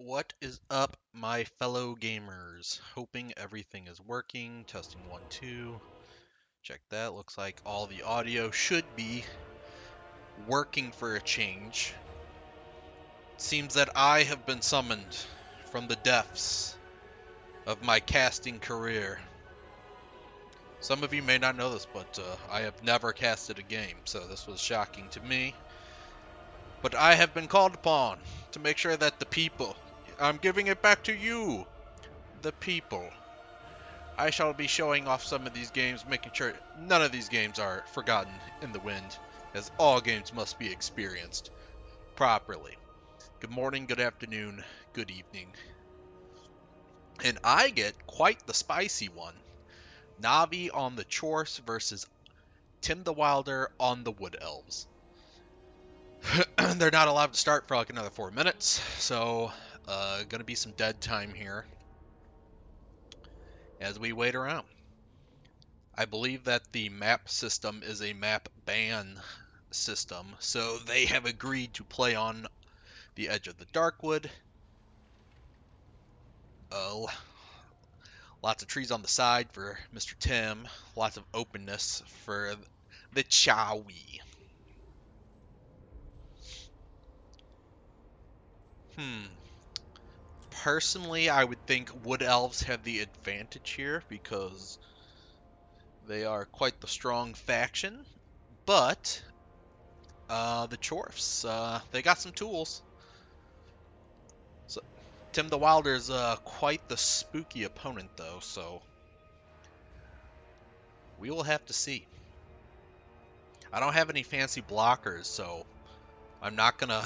What is up, my fellow gamers? Hoping everything is working. Testing 1, 2. Check that. Looks like all the audio should be working for a change. It seems that I have been summoned from the depths of my casting career. Some of you may not know this, but I have never casted a game, so this was shocking to me. But I have been called upon to make sure that the people, I'm giving it back to you, the people. I shall be showing off some of these games, making sure none of these games are forgotten in the wind, as all games must be experienced properly. Good morning, good afternoon, good evening. And I get quite the spicy one. Navi on the Dwarfs versus Tim the Wilder on the Wood Elves. They're not allowed to start for like another 4 minutes, so gonna be some dead time here as we wait around. I believe that the map system is a map ban system, so they have agreed to play on the edge of the Darkwood. Lots of trees on the side for Mr. Tim, lots of openness for the Chowie. Personally, I would think Wood Elves have the advantage here because they are quite the strong faction, but the Dwarfs, they got some tools. So Tim the Wilder is quite the spooky opponent, though, so we will have to see. I don't have any fancy blockers, so I'm not gonna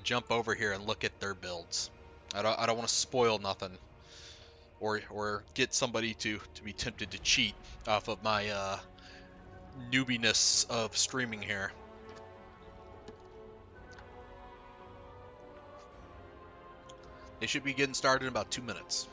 jump over here and look at their builds. I don't want to spoil nothing, or get somebody to be tempted to cheat off of my newbiness of streaming here. They should be getting started in about 2 minutes.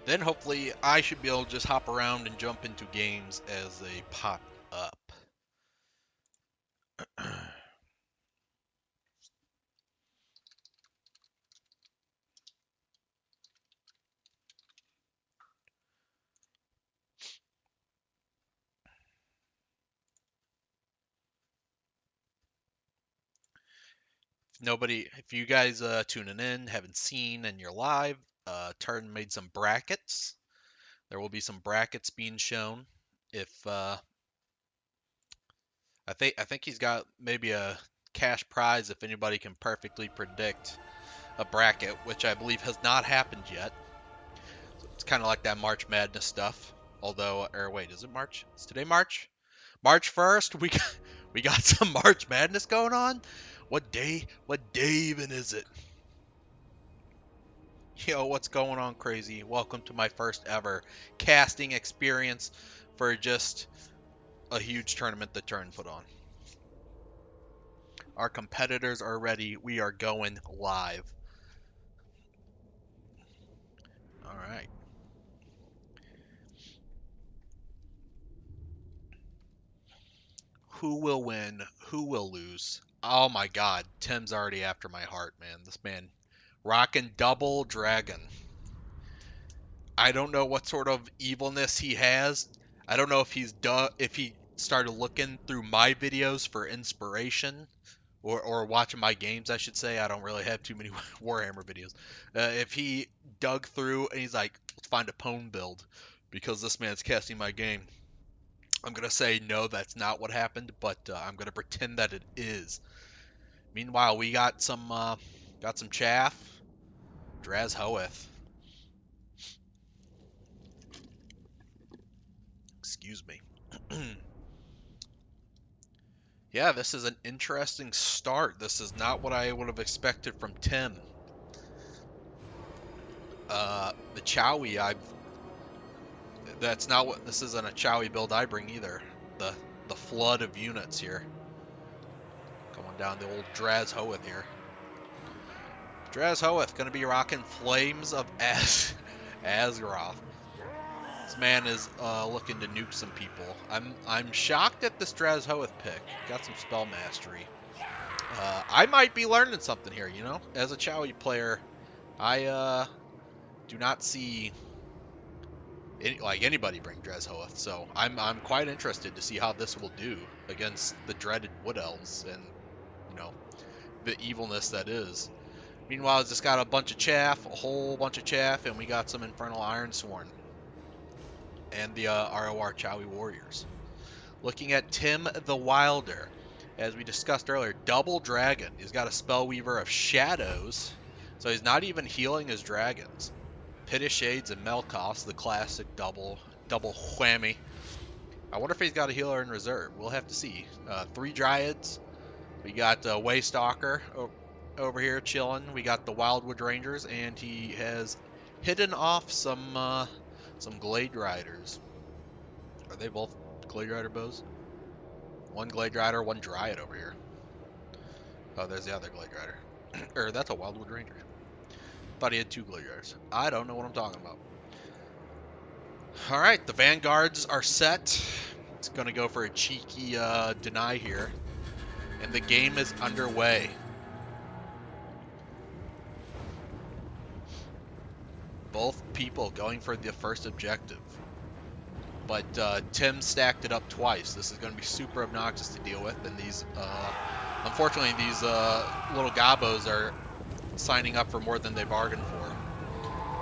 Then hopefully I should be able to just hop around and jump into games as they pop up. If you guys tuning in haven't seen and you're live, Turin made some brackets. There will be some brackets being shown. If I think he's got maybe a cash prize if anybody can perfectly predict a bracket, which I believe has not happened yet. So it's kind of like that March Madness stuff. Although, or wait, is it March? Is today March? March 1st? We got some March Madness going on. What day? What day even is it? Yo, what's going on, crazy? Welcome to my first ever casting experience for just a huge tournament that Turin put on. Our competitors are ready. We are going live. All right. Who will win? Who will lose? Oh my god, Tim's already after my heart, man. This man rocking double dragon. I don't know what sort of evilness he has. I don't know if if he started looking through my videos for inspiration, or watching my games, I should say. I don't really have too many Warhammer videos. If he dug through and he's like, let's find a pwn build because this man's casting my game. I'm gonna say no, that's not what happened, but I'm gonna pretend that it is. Meanwhile, we got some chaff. Draz Hoeth. Excuse me. Yeah, this is an interesting start. This is not what I would have expected from Tim. The Chowie, that's not what, this isn't a Chowie build I bring either. The flood of units here. Going down the old Draz Hoeth here. Draz Hoeth gonna be rocking Flames of Azgroth. This man is looking to nuke some people. I'm shocked at this Draz Hoeth pick. Got some spell mastery. I might be learning something here, you know? As a Chowie player, I do not see anybody bring Draz Hoeth, so I'm quite interested to see how this will do against the dreaded Wood Elves and, you know, the evilness that is. Meanwhile, it's just got a bunch of chaff, a whole bunch of chaff, and we got some Infernal Ironsworn and the ROR Chowie Warriors. Looking at Tim the Wilder, as we discussed earlier, double dragon. He's got a Spellweaver of Shadows, so he's not even healing his dragons. Pit of Shades and Melkos, the classic double whammy. I wonder if he's got a healer in reserve. We'll have to see. 3 Dryads. We got Waystalker over here chilling. We got the Wildwood Rangers, and he has hidden off some Glade Riders. Are they both Glade Rider bows? One Glade Rider, one Dryad over here. Oh, there's the other Glade Rider. That's a Wildwood Ranger. Thought he had 2 Glade Riders. I don't know what I'm talking about. Alright, the Vanguards are set. It's going to go for a cheeky deny here. And the game is underway. Both people going for the first objective. But Tim stacked it up twice. This is going to be super obnoxious to deal with. And these, unfortunately, these little gobos are signing up for more than they bargained for.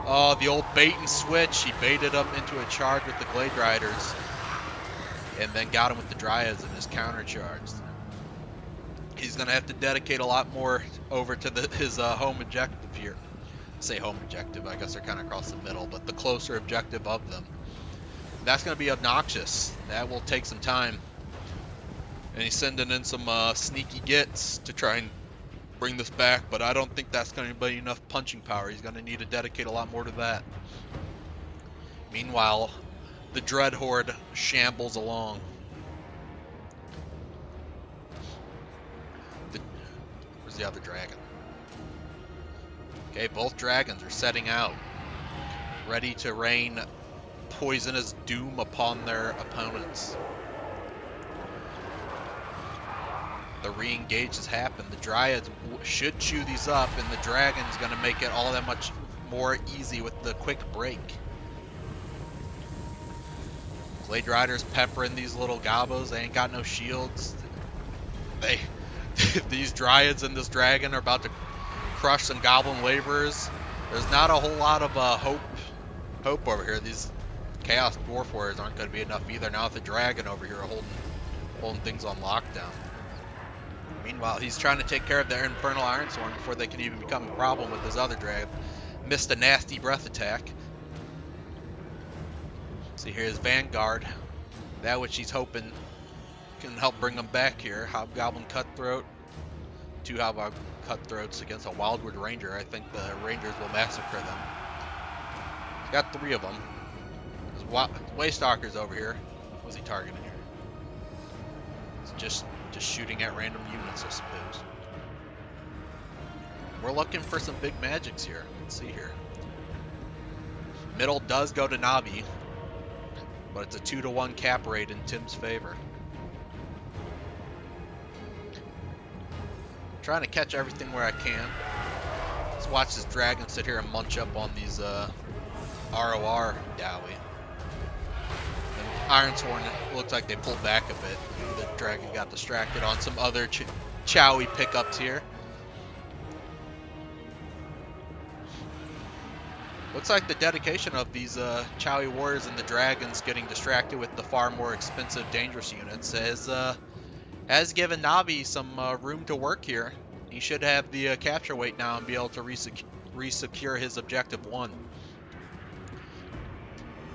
Oh, the old bait and switch. He baited them into a charge with the Glade Riders. And then got him with the Dryads and his countercharged. He's going to have to dedicate a lot more over to his home objective here. I say home objective, I guess they're kind of across the middle, but the closer objective of them. That's going to be obnoxious. That will take some time. And he's sending in some sneaky gets to try and bring this back, but I don't think that's going to be enough punching power. He's going to need to dedicate a lot more to that. Meanwhile, the Dread Horde shambles along. Where's the other dragon? Okay, both dragons are setting out, ready to rain poisonous doom upon their opponents. The re-engage has happened. The Dryads should chew these up, and the Dragon's going to make it all that much more easy with the quick break. Glade Riders peppering these little gobos. They ain't got no shields. These Dryads and this Dragon are about to crush some Goblin Laborers. There's not a whole lot of hope over here. These Chaos Dwarf Warriors aren't going to be enough either. Now with the Dragon over here holding things on lockdown. Meanwhile, he's trying to take care of their Infernal Ironsworn before they can even become a problem with his other Dragon. Missed a nasty breath attack. See, here's Vanguard. That which he's hoping can help bring them back here. Hobgoblin Cutthroat. 2 Hobgoblin Cutthroats against a Wildwood Ranger. I think the Rangers will massacre them. He's got 3 of them. There's Waystalker's over here. What's he targeting here? It's just shooting at random units, I suppose. We're looking for some big magics here. Let's see here. Middle does go to Navi, but it's a 2-to-1 cap rate in Tim's favor. Trying to catch everything where I can. Let's watch this dragon sit here and munch up on these ROR Dowie. Ironsworn, it looks like they pulled back a bit. The dragon got distracted on some other Chowie pickups here. Looks like the dedication of these Chowie warriors and the dragons getting distracted with the far more expensive dangerous units has given Navi some room to work here. He should have the capture weight now and be able to resecure his objective 1.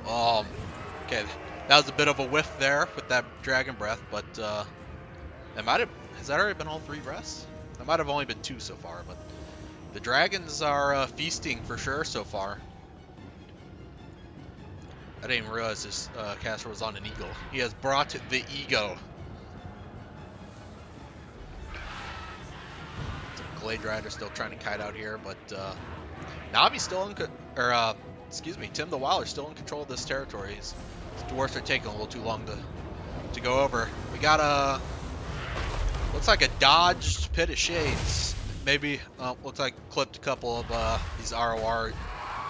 Okay. That was a bit of a whiff there with that Dragon Breath, but has that already been all 3 breaths? That might have only been 2 so far, but the dragons are feasting for sure so far. I didn't even realize this caster was on an eagle. He has brought the ego. Glade Rider still trying to kite out here, but Navi's still excuse me, Tim the Wilder still in control of this territory. His dwarfs are taking a little too long to go over. We got a, looks like a dodged Pit of Shades. Maybe, looks like clipped a couple of these ROR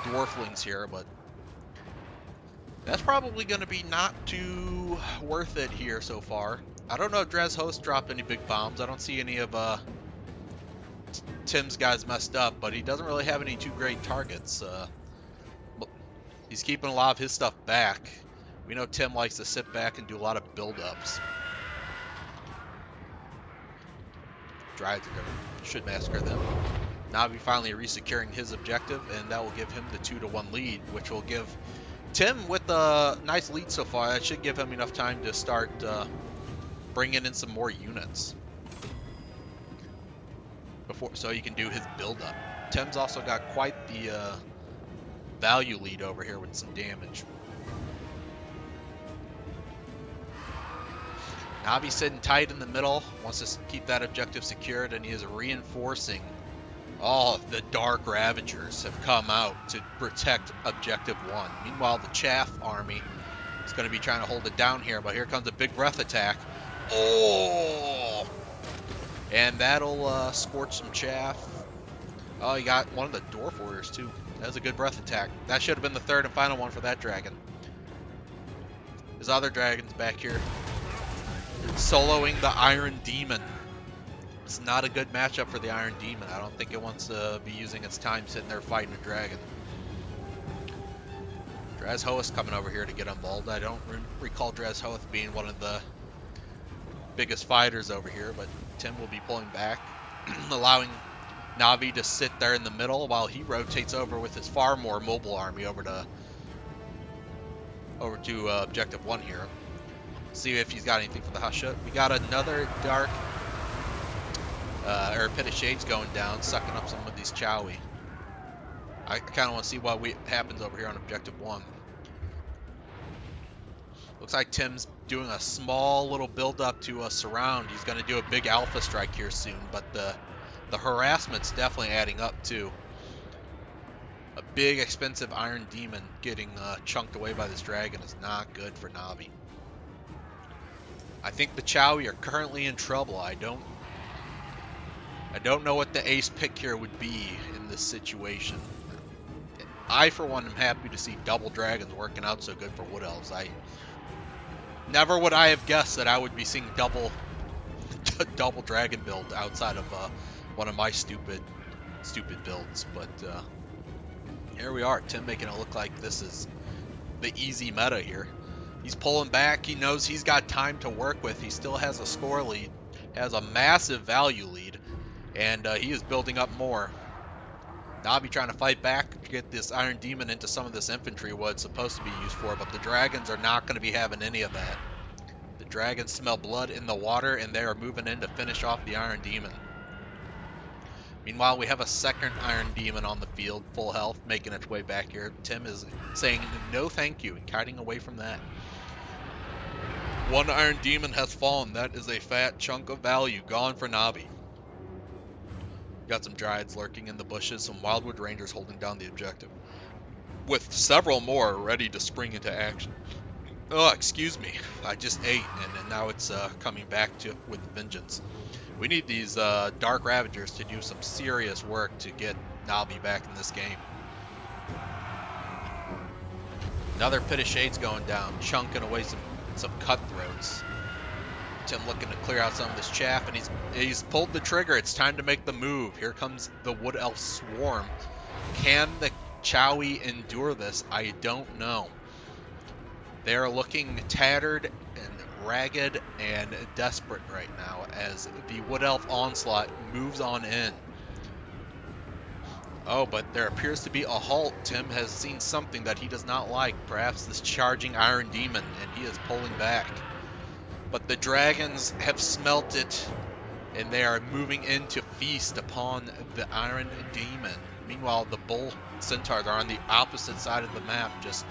dwarflings here, but that's probably going to be not too worth it here so far. I don't know if Draz Host dropped any big bombs. I don't see any of Tim's guys messed up, but he doesn't really have any too great targets. He's keeping a lot of his stuff back. We know Tim likes to sit back and do a lot of build-ups. Dryads should massacre them. Navi finally resecuring his objective, and that will give him the 2-1 lead, which will give Tim, with a nice lead so far, that should give him enough time to start bringing in some more units so he can do his build-up. Tim's also got quite the value lead over here with some damage. Navi's sitting tight in the middle, wants to keep that objective secured, and he is reinforcing. All of the Dark Ravagers have come out to protect Objective 1. Meanwhile, the Chaff army is going to be trying to hold it down here, but here comes a big breath attack. Oh! And that'll scorch some Chaff. Oh, you got one of the Dwarf Warriors, too. That was a good breath attack. That should have been the third and final one for that dragon. His other dragon's back here, soloing the Iron Demon. It's not a good matchup for the Iron Demon. I don't think it wants to be using its time sitting there fighting a dragon. Draz Hoeth coming over here to get involved. I don't recall Draz Hoeth being one of the biggest fighters over here, but Tim will be pulling back, allowing Navi to sit there in the middle while he rotates over with his far more mobile army over to Objective 1 here. See if he's got anything for the Hashut. We got another Dark or Pit of Shades going down, sucking up some of these Chowie. I kind of want to see what happens over here on Objective 1. Looks like Tim's doing a small little build-up to a surround. He's going to do a big alpha strike here soon, but the harassment's definitely adding up too. A big, expensive Iron Demon getting chunked away by this dragon is not good for Navi. I think the Chowie are currently in trouble. I don't know what the ace pick here would be in this situation. I, for one, am happy to see double dragons working out so good for Wood Elves. Never would I have guessed that I would be seeing double dragon build outside of one of my stupid builds. But here we are. Tim making it look like this is the easy meta here. He's pulling back. He knows he's got time to work with. He still has a score lead, has a massive value lead, and he is building up more. Navi trying to fight back to get this Iron Demon into some of this infantry, what it's supposed to be used for, but the dragons are not going to be having any of that. The dragons smell blood in the water, and they are moving in to finish off the Iron Demon. Meanwhile, we have a second Iron Demon on the field, full health, making its way back here. Tim is saying no thank you and kiting away from that. One Iron Demon has fallen. That is a fat chunk of value gone for Navi. Got some Dryads lurking in the bushes, some Wildwood Rangers holding down the objective, with several more ready to spring into action. Oh, excuse me. I just ate, and now it's coming back with vengeance. We need these Dark Ravagers to do some serious work to get Navi back in this game. Another Pit of Shades going down, chunking away some cutthroats. Tim looking to clear out some of this chaff, and he's pulled the trigger. It's time to make the move. Here comes the Wood Elf Swarm. Can the Chowie endure this? I don't know. They are looking tattered and ragged and desperate right now as the Wood Elf Onslaught moves on in. Oh, but there appears to be a halt. Tim has seen something that he does not like. Perhaps this charging Iron Demon, and he is pulling back. But the dragons have smelt it, and they are moving in to feast upon the Iron Demon. Meanwhile, the Bull Centaurs are on the opposite side of the map, just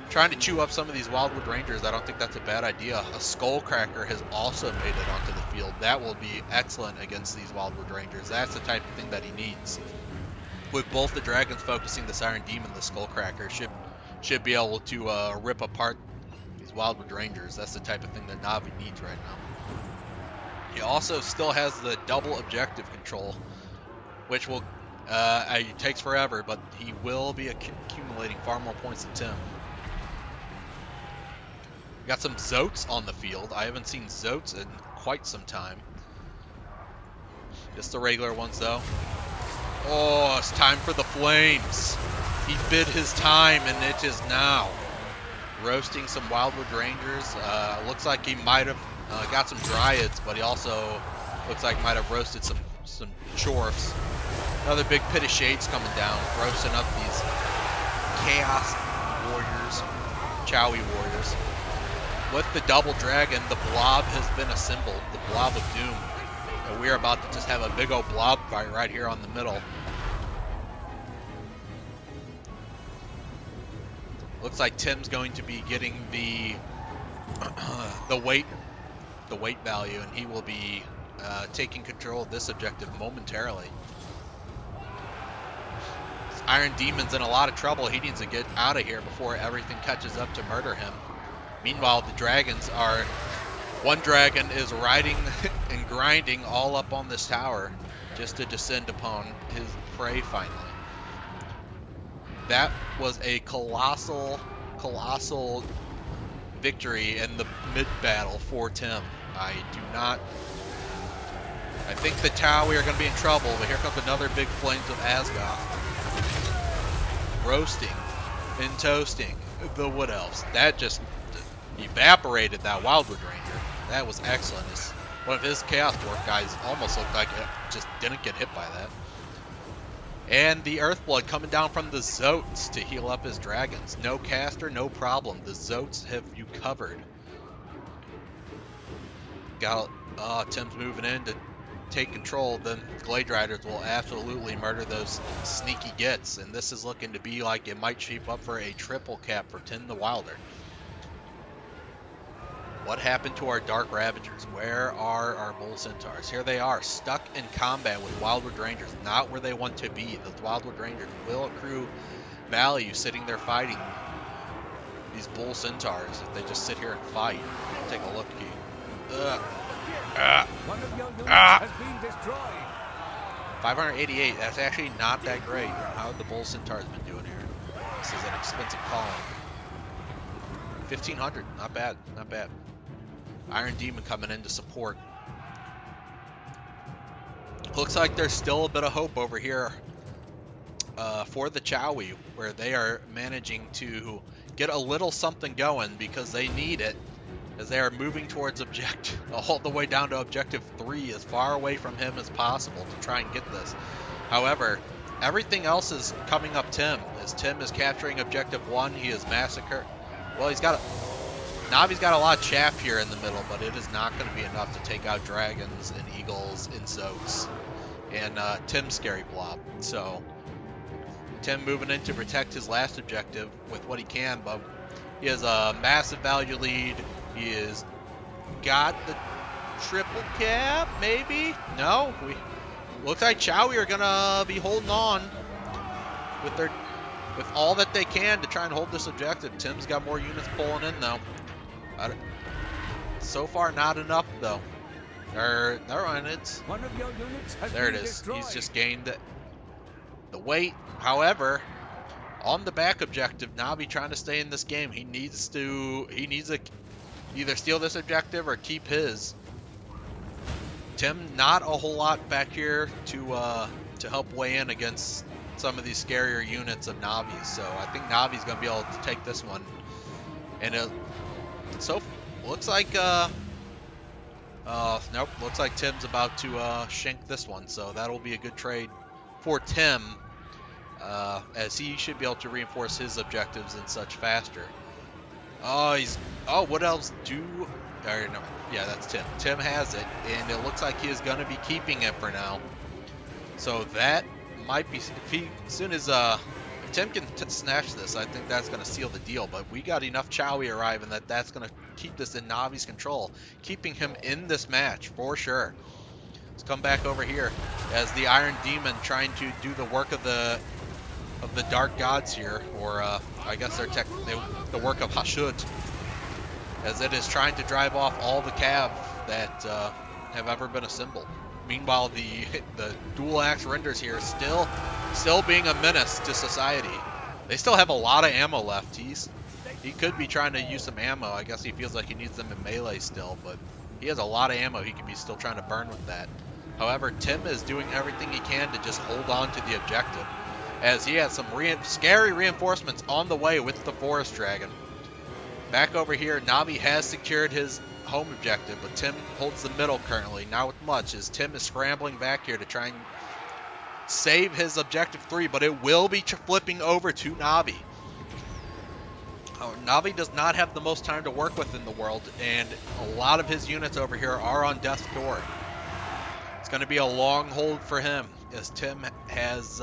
trying to chew up some of these Wildwood Rangers. I don't think that's a bad idea. A Skullcracker has also made it onto the field. That will be excellent against these Wildwood Rangers. That's the type of thing that he needs. with both the dragons focusing this Iron Demon, the Skullcracker should be able to rip apart these Wildwood Rangers. That's the type of thing that Navi needs right now. He also still has the double objective control, which will it takes forever, but he will be accumulating far more points than Tim. We got some Zoats on the field. I haven't seen Zoats in quite some time. Just the regular ones, though. Oh, it's time for the flames. He bid his time, and it is now. Roasting some Wildwood Rangers. Looks like he might have got some Dryads, but he also looks like might have roasted some Dwarfs. Another big pit of shades coming down, roasting up these Chaos Warriors, Chowie Warriors. With the double dragon, the blob has been assembled, the blob of doom. And we are about to just have a big old blob fight right here on the middle. Looks like Tim's going to be getting the weight value, and he will be taking control of this objective momentarily. This Iron Demon's in a lot of trouble. He needs to get out of here before everything catches up to murder him. Meanwhile, the dragons are... One dragon is riding and grinding all up on this tower just to descend upon his prey finally. That was a colossal victory in the mid-battle for Tim. I think the Towie are going to be in trouble, but here comes another big Flames of Asgoth. Roasting and toasting the Wood Elves. That just evaporated that Wildwood Ranger. That was excellent. One of his Chaos Dwarf guys almost looked like it just didn't get hit by that. And the Earthblood coming down from the Zoats to heal up his dragons. No caster, no problem. The Zoats have you covered. Tim's moving in to take control. Then Glade Riders will absolutely murder those sneaky gets. And this is looking to be like it might shape up for a triple cap for Tim the Wilder. What happened to our Dark Ravagers? Where are our Bull Centaurs? Here they are, stuck in combat with Wildwood Rangers, not where they want to be. The Wildwood Rangers will accrue value sitting there fighting these Bull Centaurs if they just sit here and fight. Take a look here. One of your units has been destroyed. 588, that's actually not that great. How have the Bull Centaurs been doing here? This is an expensive column. 1,500, not bad, not bad. Iron Demon coming in to support. Looks like there's still a bit of hope over here for the Chowie, where they are managing to get a little something going because they need it, as they are moving towards all the way down to objective 3, as far away from him as possible to try and get this. However, everything else is coming up Tim, as Tim is capturing objective 1. He is massacred. Well, Navi's got a lot of chaff here in the middle, but it is not going to be enough to take out dragons and eagles and Zoats and Tim's scary blob. So Tim moving in to protect his last objective with what he can, but he has a massive value lead. He has got the triple cap, maybe? No? Looks like Chowie are going to be holding on with all that they can to try and hold this objective. Tim's got more units pulling in, though. So far, not enough, though. Never mind, One of your units has there it been is. destroyed. He's just gained the weight. However, on the back objective, Navi trying to stay in this game. He needs to either steal this objective or keep his. Tim, not a whole lot back here to help weigh in against some of these scarier units of Navi's. So I think Navi's going to be able to take this one. And looks like nope, looks like Tim's about to shank this one, so that'll be a good trade for Tim, as he should be able to reinforce his objectives and such faster. What else do? Or no, yeah, that's Tim. Tim has it, and it looks like he is going to be keeping it for now. So that might be, as soon as Tim can snatch this, I think that's going to seal the deal. But we got enough Chowie arriving that's going to keep this in Navi's control, keeping him in this match for sure. Let's come back over here as the Iron Demon trying to do the work of the Dark Gods here, or I guess the work of Hashut, as it is trying to drive off all the cav that have ever been assembled. Meanwhile, the dual axe renders here still being a menace to society. They still have a lot of ammo left. He could be trying to use some ammo. I guess he feels like he needs them in melee still, but he has a lot of ammo he could be still trying to burn with that. However, Tim is doing everything he can to just hold on to the objective, as he has some scary reinforcements on the way with the Forest Dragon. Back over here, Navi has secured his home objective, but Tim holds the middle currently, not with much, as Tim is scrambling back here to try and save his objective 3, but it will be flipping over to Navi. Navi does not have the most time to work with in the world, and a lot of his units over here are on death's door. It's going to be a long hold for him, as Tim is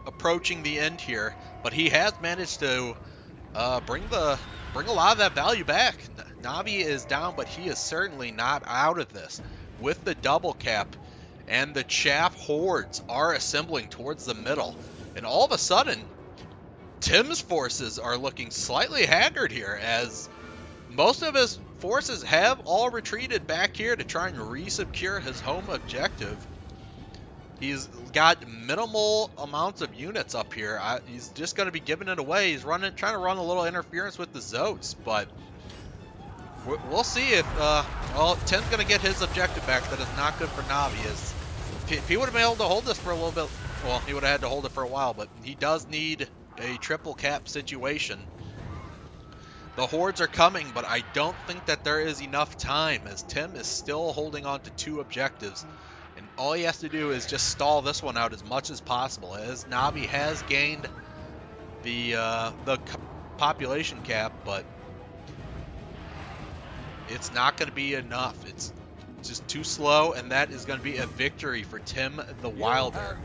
approaching the end here, but he has managed to bring a lot of that value back. Navi is down, but he is certainly not out of this. With the double cap, and the chaff hordes are assembling towards the middle, and all of a sudden, Tim's forces are looking slightly haggard here, as most of his forces have all retreated back here to try and re-secure his home objective. He's got minimal amounts of units up here. He's just going to be giving it away. He's trying to run a little interference with the Zotes, but we'll see if, well, Tim's going to get his objective back. That is not good for Navi. If he would have been able to hold this for a little bit, well, he would have had to hold it for a while, but he does need a triple cap situation. The hordes are coming, but I don't think that there is enough time, as Tim is still holding on to 2 objectives. And all he has to do is just stall this one out as much as possible, as Navi has gained the population cap, but it's not going to be enough. It's just too slow, and that is going to be a victory for Tim the Wilder.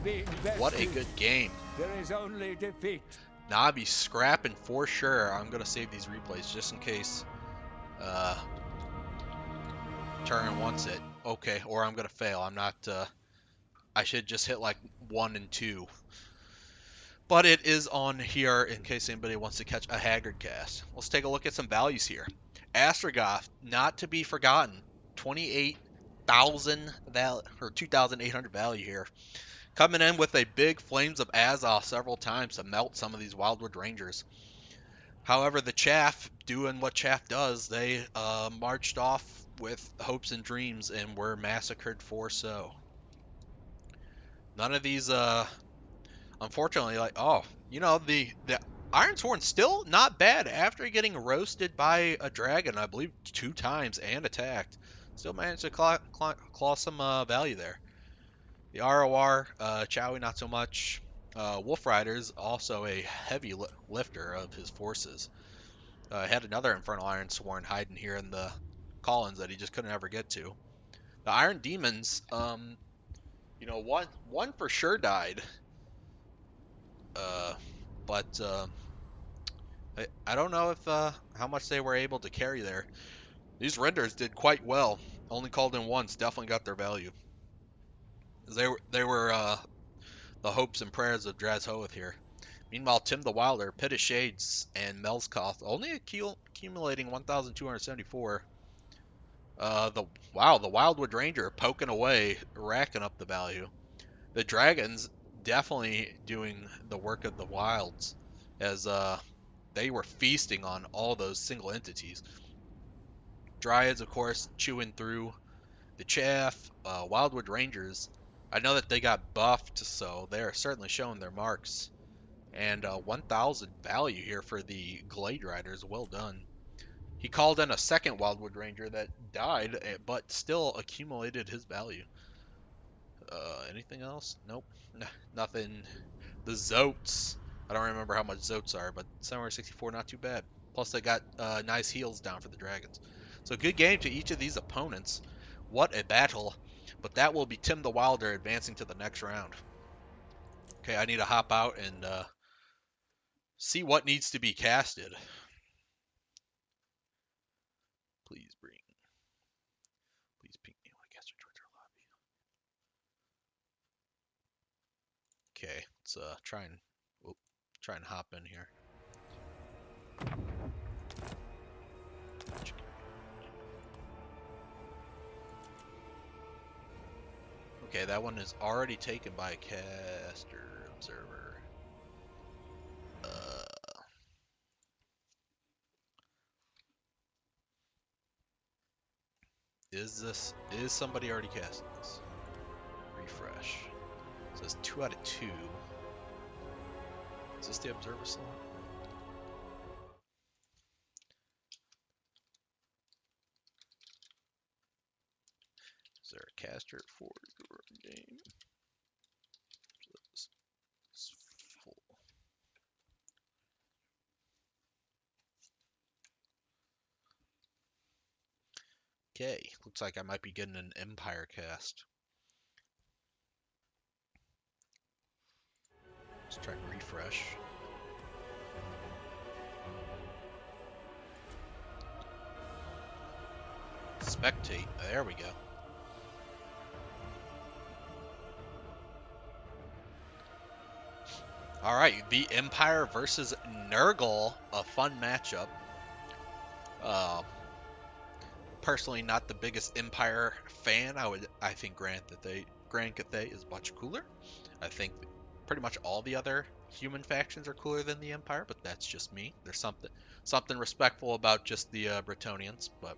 What a good game. There is only defeat. Navi scrapping for sure. I'm going to save these replays just in case Turin wants it. Okay, or I'm going to fail. I'm not, I should just hit like 1 and 2. But it is on here in case anybody wants to catch a Haggard cast. Let's take a look at some values here. Astrogoth, not to be forgotten, 28,000 or 2,800 value here. Coming in with a big Flames of Azoth several times to melt some of these Wildwood Rangers. However, the Chaff, doing what Chaff does, they marched off with hopes and dreams and were massacred for so. None of these, unfortunately, like, oh, you know, the Ironsworn still not bad after getting roasted by a dragon, I believe 2 times, and attacked. Still managed to claw some value there. The ROR, Chowie not so much. Wolf Rider's also a heavy lifter of his forces. Had another Infernal Ironsworn hiding here in the Collins that he just couldn't ever get to. The Iron Demons, you know, one for sure died. But I don't know if how much they were able to carry there. These renders did quite well. Only called in once, definitely got their value. They were the hopes and prayers of Draz Hoeth here. Meanwhile, Tim the Wilder, Pit of Shades, and Melskoth only accumulating 1,274. The Wildwood Ranger poking away, racking up the value. The Dragons definitely doing the work of the Wilds, as they were feasting on all those single entities. Dryads, of course, chewing through the chaff. Wildwood Rangers, I know that they got buffed, so they are certainly showing their marks. And 1,000 value here for the Glade Riders. Well done. He called in a second Wildwood Ranger that died, but still accumulated his value. Anything else? Nope. Nothing. The Zotes. I don't remember how much Zotes are, but 764, not too bad. Plus, they got nice heals down for the Dragons. So, good game to each of these opponents. What a battle. But that will be Tim the Wilder advancing to the next round. Okay, I need to hop out and see what needs to be casted. Please ping me when I cast towards our lobby. Okay, let's try and hop in here. Okay, that one is already taken by a caster observer. Is somebody already casting this? Refresh. It says 2 out of 2. Is this the observer slot? Is there a caster for your game? It's full. Okay, looks like I might be getting an Empire cast. Let's try and refresh. Spectate. There we go. Alright, the Empire versus Nurgle. A fun matchup. Personally not the biggest Empire fan. I think Grand Cathay is much cooler. I think pretty much all the other human factions are cooler than the Empire, but that's just me. There's something respectful about just the Bretonnians. But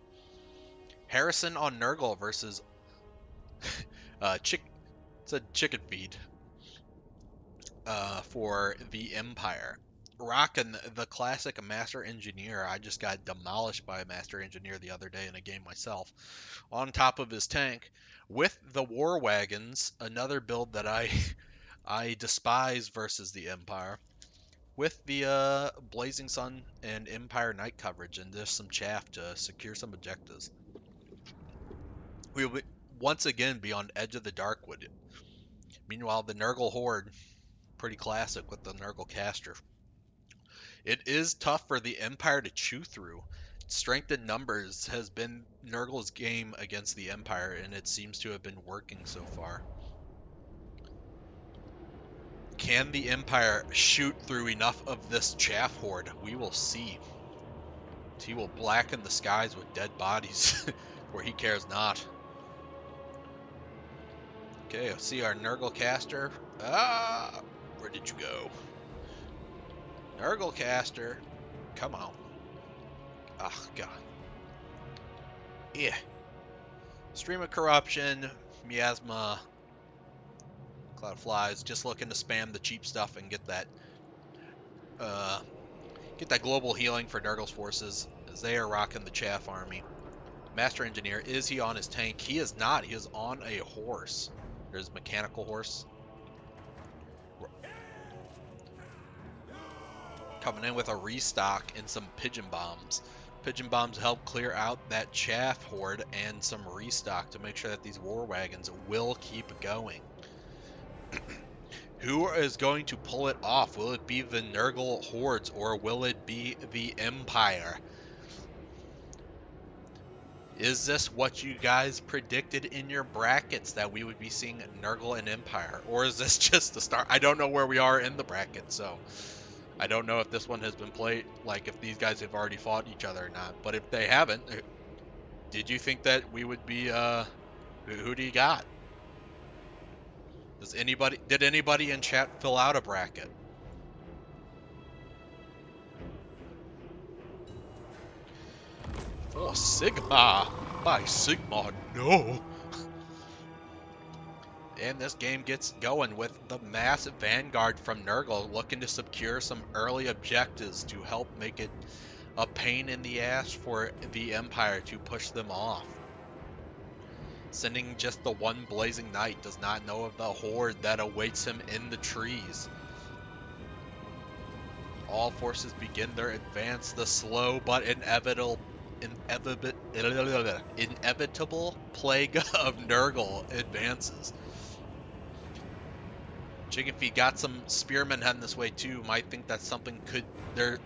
Harrison on Nurgle versus it's a chicken feed for the Empire. Rockin' the classic Master Engineer. I just got demolished by a Master Engineer the other day in a game myself. On top of his tank, with the War Wagons, another build that I despise versus the Empire. With the Blazing Sun and Empire Knight coverage and just some chaff to secure some objectives. We will once again be on Edge of the Darkwood. Meanwhile, the Nurgle Horde, pretty classic with the Nurgle caster. It is tough for the Empire to chew through. Strength in numbers has been Nurgle's game against the Empire, and it seems to have been working so far. Can the Empire shoot through enough of this chaff horde? We will see. He will blacken the skies with dead bodies, where he cares not. Okay, let's see our Nurgle caster. Ah, where did you go? Nurgle caster, come on. Ah, God. Yeah. Stream of Corruption, Miasma, Cloud of Flies, just looking to spam the cheap stuff and get that global healing for Nurgle's forces, as they are rocking the chaff army. Master Engineer, is he on his tank? He is not. He is on a horse. There's mechanical horse. Coming in with a restock and some pigeon bombs. Pigeon bombs help clear out that chaff horde and some restock to make sure that these war wagons will keep going. Who is going to pull it off? Will it be the Nurgle hordes or will it be the Empire? Is this what you guys predicted in your brackets, that we would be seeing Nurgle and Empire? Or is this just the start? I don't know where we are in the bracket, so I don't know if this one has been played, like if these guys have already fought each other or not. But if they haven't, did you think that we would be, who do you got? Did anybody in chat fill out a bracket? Oh, Sigma! By Sigma, no! And this game gets going with the massive vanguard from Nurgle looking to secure some early objectives to help make it a pain in the ass for the Empire to push them off. Sending just the one Blazing Knight does not know of the horde that awaits him in the trees. All forces begin their advance. The slow but inevitable plague of Nurgle advances. Chicken Feet got some spearmen heading this way too. Might think that something there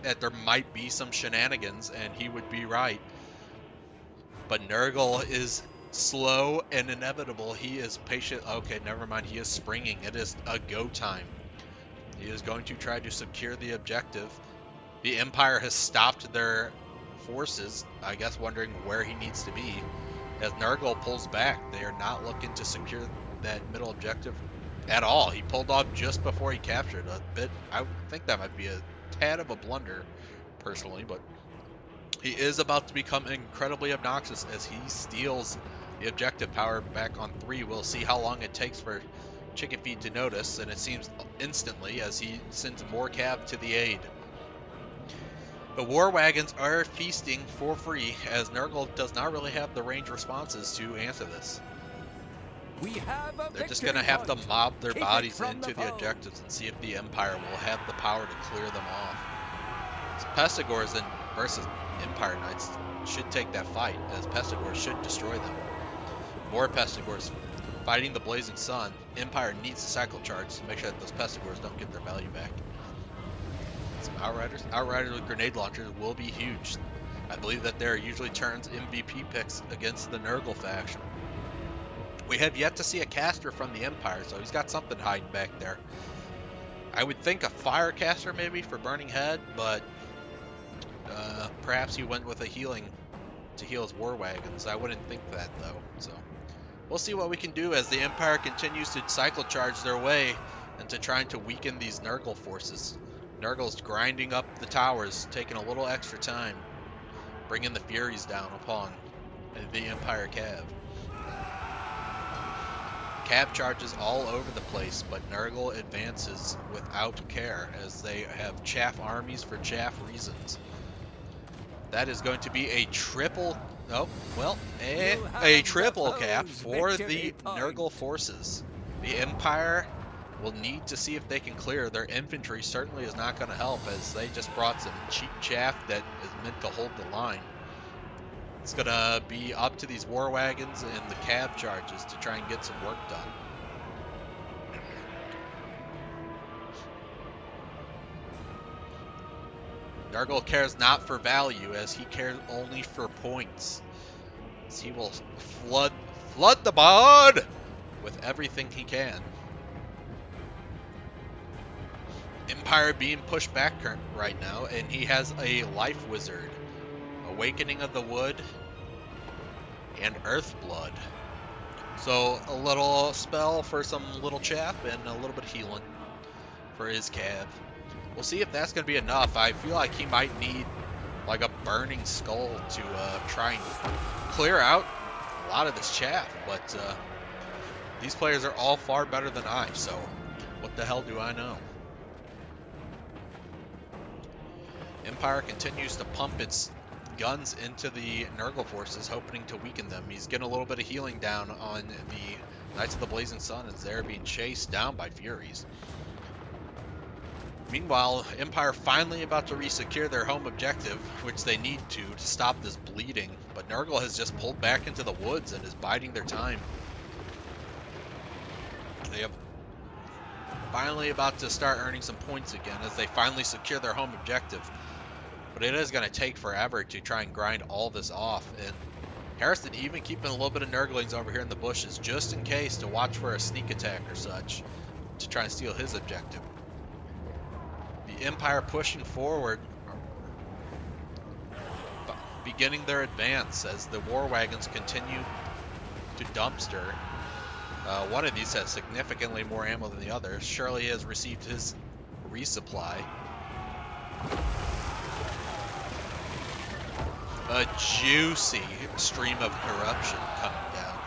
might be some shenanigans, and he would be right. But Nurgle is slow and inevitable. He is patient. Okay, never mind. He is springing. It is a go time. He is going to try to secure the objective. The Empire has stopped their forces, I guess wondering where he needs to be. As Nurgle pulls back, they are not looking to secure that middle objective at all. He pulled off just before he captured a bit. I think that might be a tad of a blunder, personally, but he is about to become incredibly obnoxious as he steals the objective power back on 3. We'll see how long it takes for Chicken Feet to notice, and it seems instantly as he sends more cav to the aid. The war wagons are feasting for free as Nurgle does not really have the range responses to answer this. They're just going to have to mob their bodies into the objectives and see if the Empire will have the power to clear them off. So Pestigors versus Empire Knights should take that fight, as Pestigors should destroy them. More Pestigors fighting the Blazing Sun. Empire needs to cycle charge to make sure that those Pestigors don't get their value back. Some Outriders with grenade launchers will be huge. I believe that they're usually Turin's MVP picks against the Nurgle faction. We have yet to see a caster from the Empire, so he's got something hiding back there. I would think a fire caster maybe for Burning Head, but perhaps he went with a healing to heal his war wagons. I wouldn't think that though. So we'll see what we can do as the Empire continues to cycle charge their way into trying to weaken these Nurgle forces. Nurgle's grinding up the towers, taking a little extra time, bringing the Furies down upon the Empire Cav. Cav charges all over the place, but Nurgle advances without care as they have chaff armies for chaff reasons. That is going to be a triple, a triple cap for the Nurgle forces. The Empire will need to see if they can clear. Their infantry certainly is not going to help as they just brought some cheap chaff that is meant to hold the line. It's going to be up to these war wagons and the cab charges to try and get some work done. Nurgle cares not for value as he cares only for points. As he will flood the board with everything he can. Empire being pushed back right now, and he has a life wizard. Awakening of the Wood, and Earthblood. So a little spell for some little chaff and a little bit of healing for his cav. We'll see if that's going to be enough. I feel like he might need like a burning skull to try and clear out a lot of this chaff, but these players are all far better than I, so what the hell do I know? Empire continues to pump its guns into the Nurgle forces, hoping to weaken them. He's getting a little bit of healing down on the Knights of the Blazing Sun as they're being chased down by Furies. Meanwhile, Empire finally about to resecure their home objective, which they need to stop this bleeding, but Nurgle has just pulled back into the woods and is biding their time. They have finally about to start earning some points again as they finally secure their home objective. But it is going to take forever to try and grind all this off. And Harrison even keeping a little bit of Nurglings over here in the bushes just in case to watch for a sneak attack or such to try and steal his objective. The Empire pushing forward, beginning their advance as the war wagons continue to dumpster. One of these has significantly more ammo than the other. Shirley has received his resupply. A juicy stream of corruption coming down.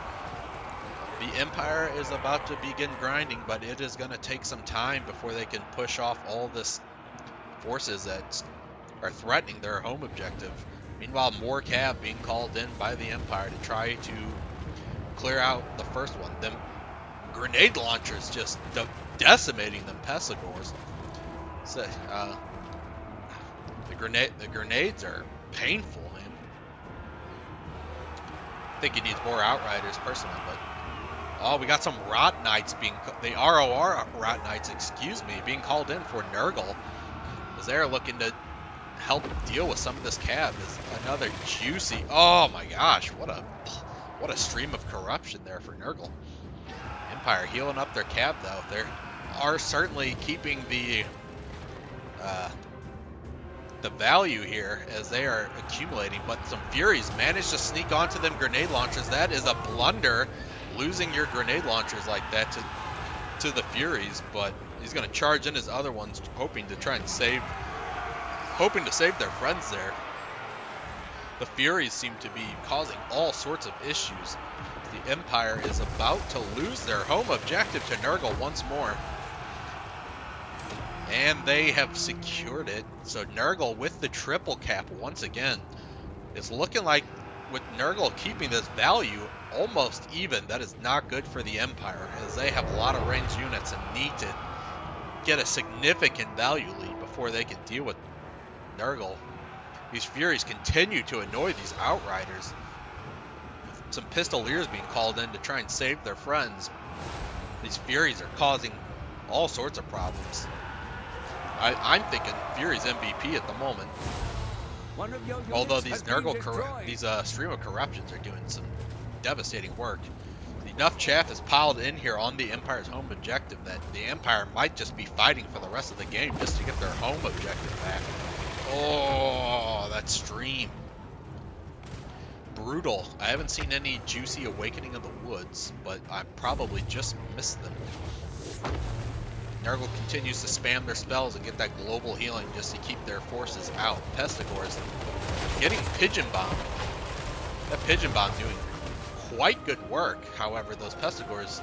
The Empire is about to begin grinding, but it is going to take some time before they can push off all this forces that are threatening their home objective. Meanwhile, more cav being called in by the Empire to try to clear out the first one. Them grenade launchers just decimating them Pestigors. So, the grenades are painful. I think he needs more Outriders personally, but oh, we got some Rot Knights the ROR Rot Knights, being called in for Nurgle as they're looking to help deal with some of this cav. Is another juicy, oh my gosh, what a stream of corruption there for Nurgle. Empire healing up their cav though. are certainly keeping the value here as they are accumulating, but some Furies manage to sneak onto them grenade launchers. That is a blunder, losing your grenade launchers like that to the Furies, but he's going to charge in his other ones, hoping to save their friends there. The Furies seem to be causing all sorts of issues. The Empire is about to lose their home objective to Nurgle once more. And they have secured it. So Nurgle with the triple cap once again. It's looking like with Nurgle keeping this value almost even, that is not good for the Empire, as they have a lot of ranged units and need to get a significant value lead before they can deal with Nurgle. These Furies continue to annoy these Outriders. Some Pistoliers being called in to try and save their friends. These Furies are causing all sorts of problems. I'm thinking Fury's MVP at the moment. Although these Stream of Corruptions are doing some devastating work. Enough chaff is piled in here on the Empire's home objective that the Empire might just be fighting for the rest of the game just to get their home objective back. Oh, that stream. Brutal. I haven't seen any juicy Awakening of the Woods, but I probably just missed them. Nurgle continues to spam their spells and get that global healing just to keep their forces out. Pestigor's getting Pigeon Bomb. That Pigeon Bomb doing quite good work. However, those Pestigors,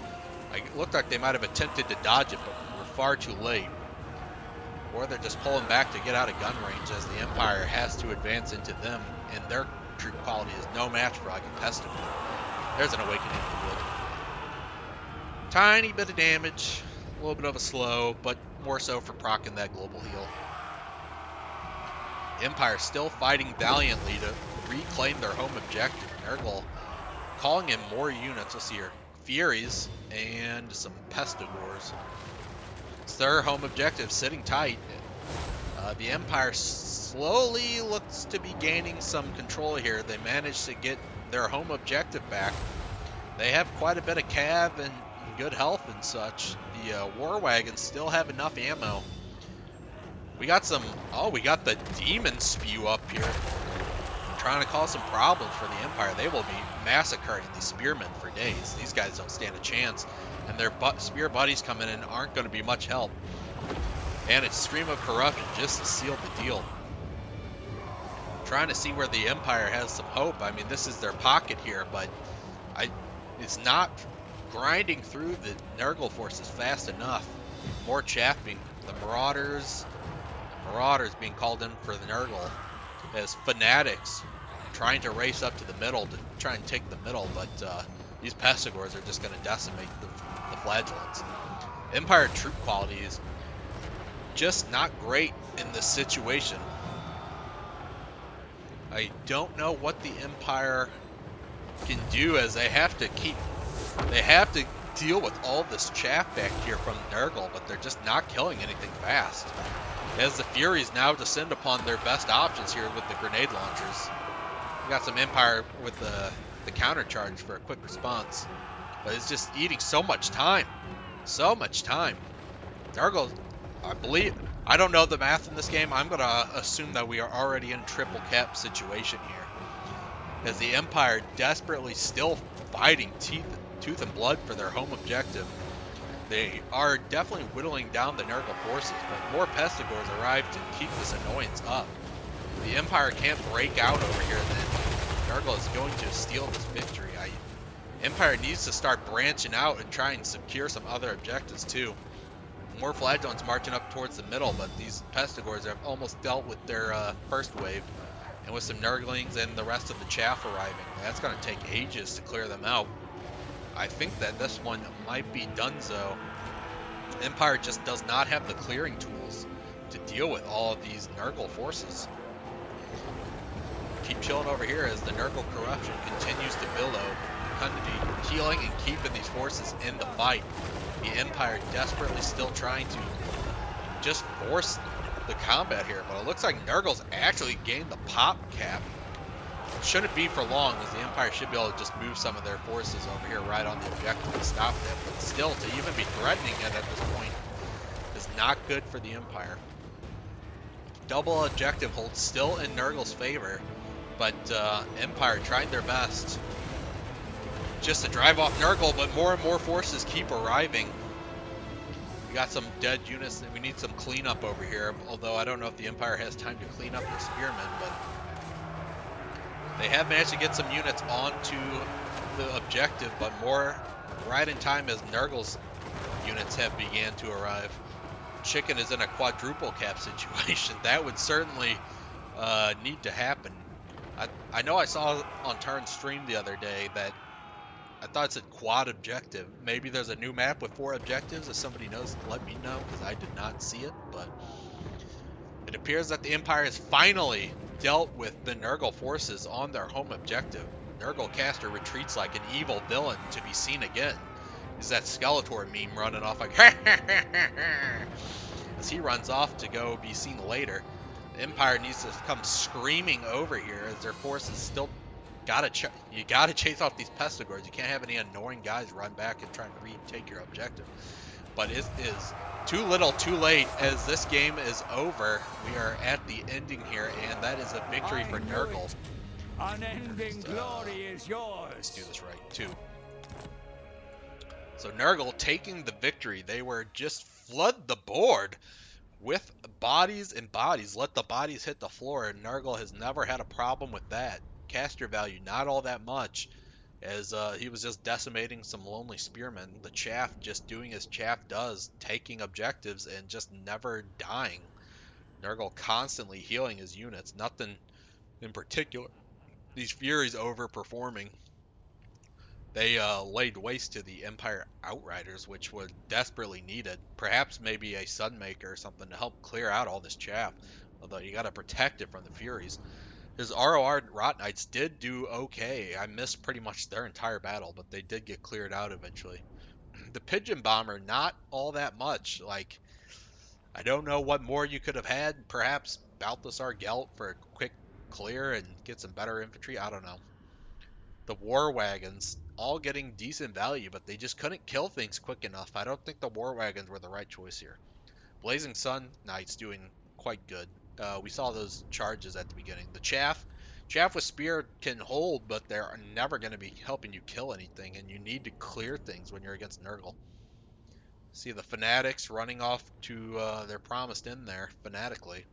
it looked like they might have attempted to dodge it, but were far too late. Or they're just pulling back to get out of gun range as the Empire has to advance into them, and their troop quality is no match for like a Pestigor. There's an Awakening of the Wood. Tiny bit of damage. A little bit of a slow, but more so for proccing that global heal. Empire still fighting valiantly to reclaim their home objective. Nurgle calling in more units. We'll see here. Furies and some Pestigors. It's their home objective sitting tight. The Empire slowly looks to be gaining some control here. They managed to get their home objective back. They have quite a bit of cav and good health and such. The war wagons still have enough ammo. We got the demon spew up here, trying to cause some problems for the Empire. They will be massacring these spearmen for days. These guys don't stand a chance, and their spear buddies coming in aren't going to be much help. And it's Stream of Corruption just to seal the deal. Trying to see where the Empire has some hope. I mean, this is their pocket here, but it's not grinding through the Nurgle forces fast enough. More chaff being the Marauders being called in for the Nurgle as fanatics trying to race up to the middle to try and take the middle, but these Pestigors are just going to decimate the Flagellants. Empire troop quality is just not great in this situation. I don't know what the Empire can do, as they have to deal with all this chaff back here from Nurgle, but they're just not killing anything fast. As the Furies now descend upon their best options here with the grenade launchers. We got some Empire with the counter charge for a quick response, but it's just eating so much time. So much time. Nurgle, I don't know the math in this game. I'm going to assume that we are already in triple cap situation here, as the Empire desperately still fighting tooth and blood for their home objective. They are definitely whittling down the Nurgle forces, but more Pestigors arrive to keep this annoyance up. If the Empire can't break out over here, then Nurgle is going to steal this victory. Empire needs to start branching out and try and secure some other objectives too. More Flagellants marching up towards the middle, but these Pestigors have almost dealt with their first wave. And with some Nurglings and the rest of the chaff arriving, that's going to take ages to clear them out. I think that this one might be donezo. Empire just does not have the clearing tools to deal with all of these Nurgle forces. Keep chilling over here as the Nurgle corruption continues to billow, healing and keeping these forces in the fight. The Empire desperately still trying to just force the combat here, but it looks like Nurgle's actually gained the pop cap. Shouldn't be for long, as the Empire should be able to just move some of their forces over here right on the objective and stop them, but still, to even be threatening it at this point not good for the Empire. Double objective hold still in Nurgle's favor, but Empire trying their best just to drive off Nurgle, but more and more forces keep arriving. We got some dead units, and we need some cleanup over here, although I don't know if the Empire has time to clean up the Spearmen, but they have managed to get some units onto the objective, but more right in time as Nurgle's units have began to arrive. Chicken is in a quadruple cap situation. That would certainly need to happen. I know I saw on Turin's stream the other day that I thought it said quad objective. Maybe there's a new map with 4 objectives. If somebody knows, let me know, because I did not see it. But it appears that the Empire has finally dealt with the Nurgle forces on their home objective. Nurgle caster retreats like an evil villain to be seen again. Is that Skeletor meme running off like as he runs off to go be seen later. The Empire needs to come screaming over here as their forces still you gotta chase off these pestigors. You can't have any annoying guys run back and try to retake your objective. But it is too little, too late, as this game is over. We are at the ending here, and that is a victory for Nurgle. Unending glory is yours. Let's do this right, too. So Nurgle taking the victory. They were just flood the board with bodies and bodies. Let the bodies hit the floor. Nurgle has never had a problem with that. Caster value, not all that much, as he was just decimating some lonely spearmen. The Chaff just doing as Chaff does, taking objectives and just never dying. Nurgle constantly healing his units, nothing in particular. These Furies overperforming. They laid waste to the Empire Outriders, which were desperately needed. Perhaps maybe a Sunmaker or something to help clear out all this chaff. Although you got to protect it from the Furies. His ROR Rot Knights did do okay. I missed pretty much their entire battle, but they did get cleared out eventually. The Pigeon Bomber, not all that much. Like, I don't know what more you could have had. Perhaps Balthasar Gelt for a quick clear and get some better infantry. I don't know. The War Wagons, all getting decent value, but they just couldn't kill things quick enough. I don't think the War Wagons were the right choice here. Blazing Sun Knights doing quite good. We saw those charges at the beginning. The Chaff with Spear can hold, but they're never going to be helping you kill anything, and you need to clear things when you're against Nurgle. See the Fanatics running off to their promised end there, fanatically.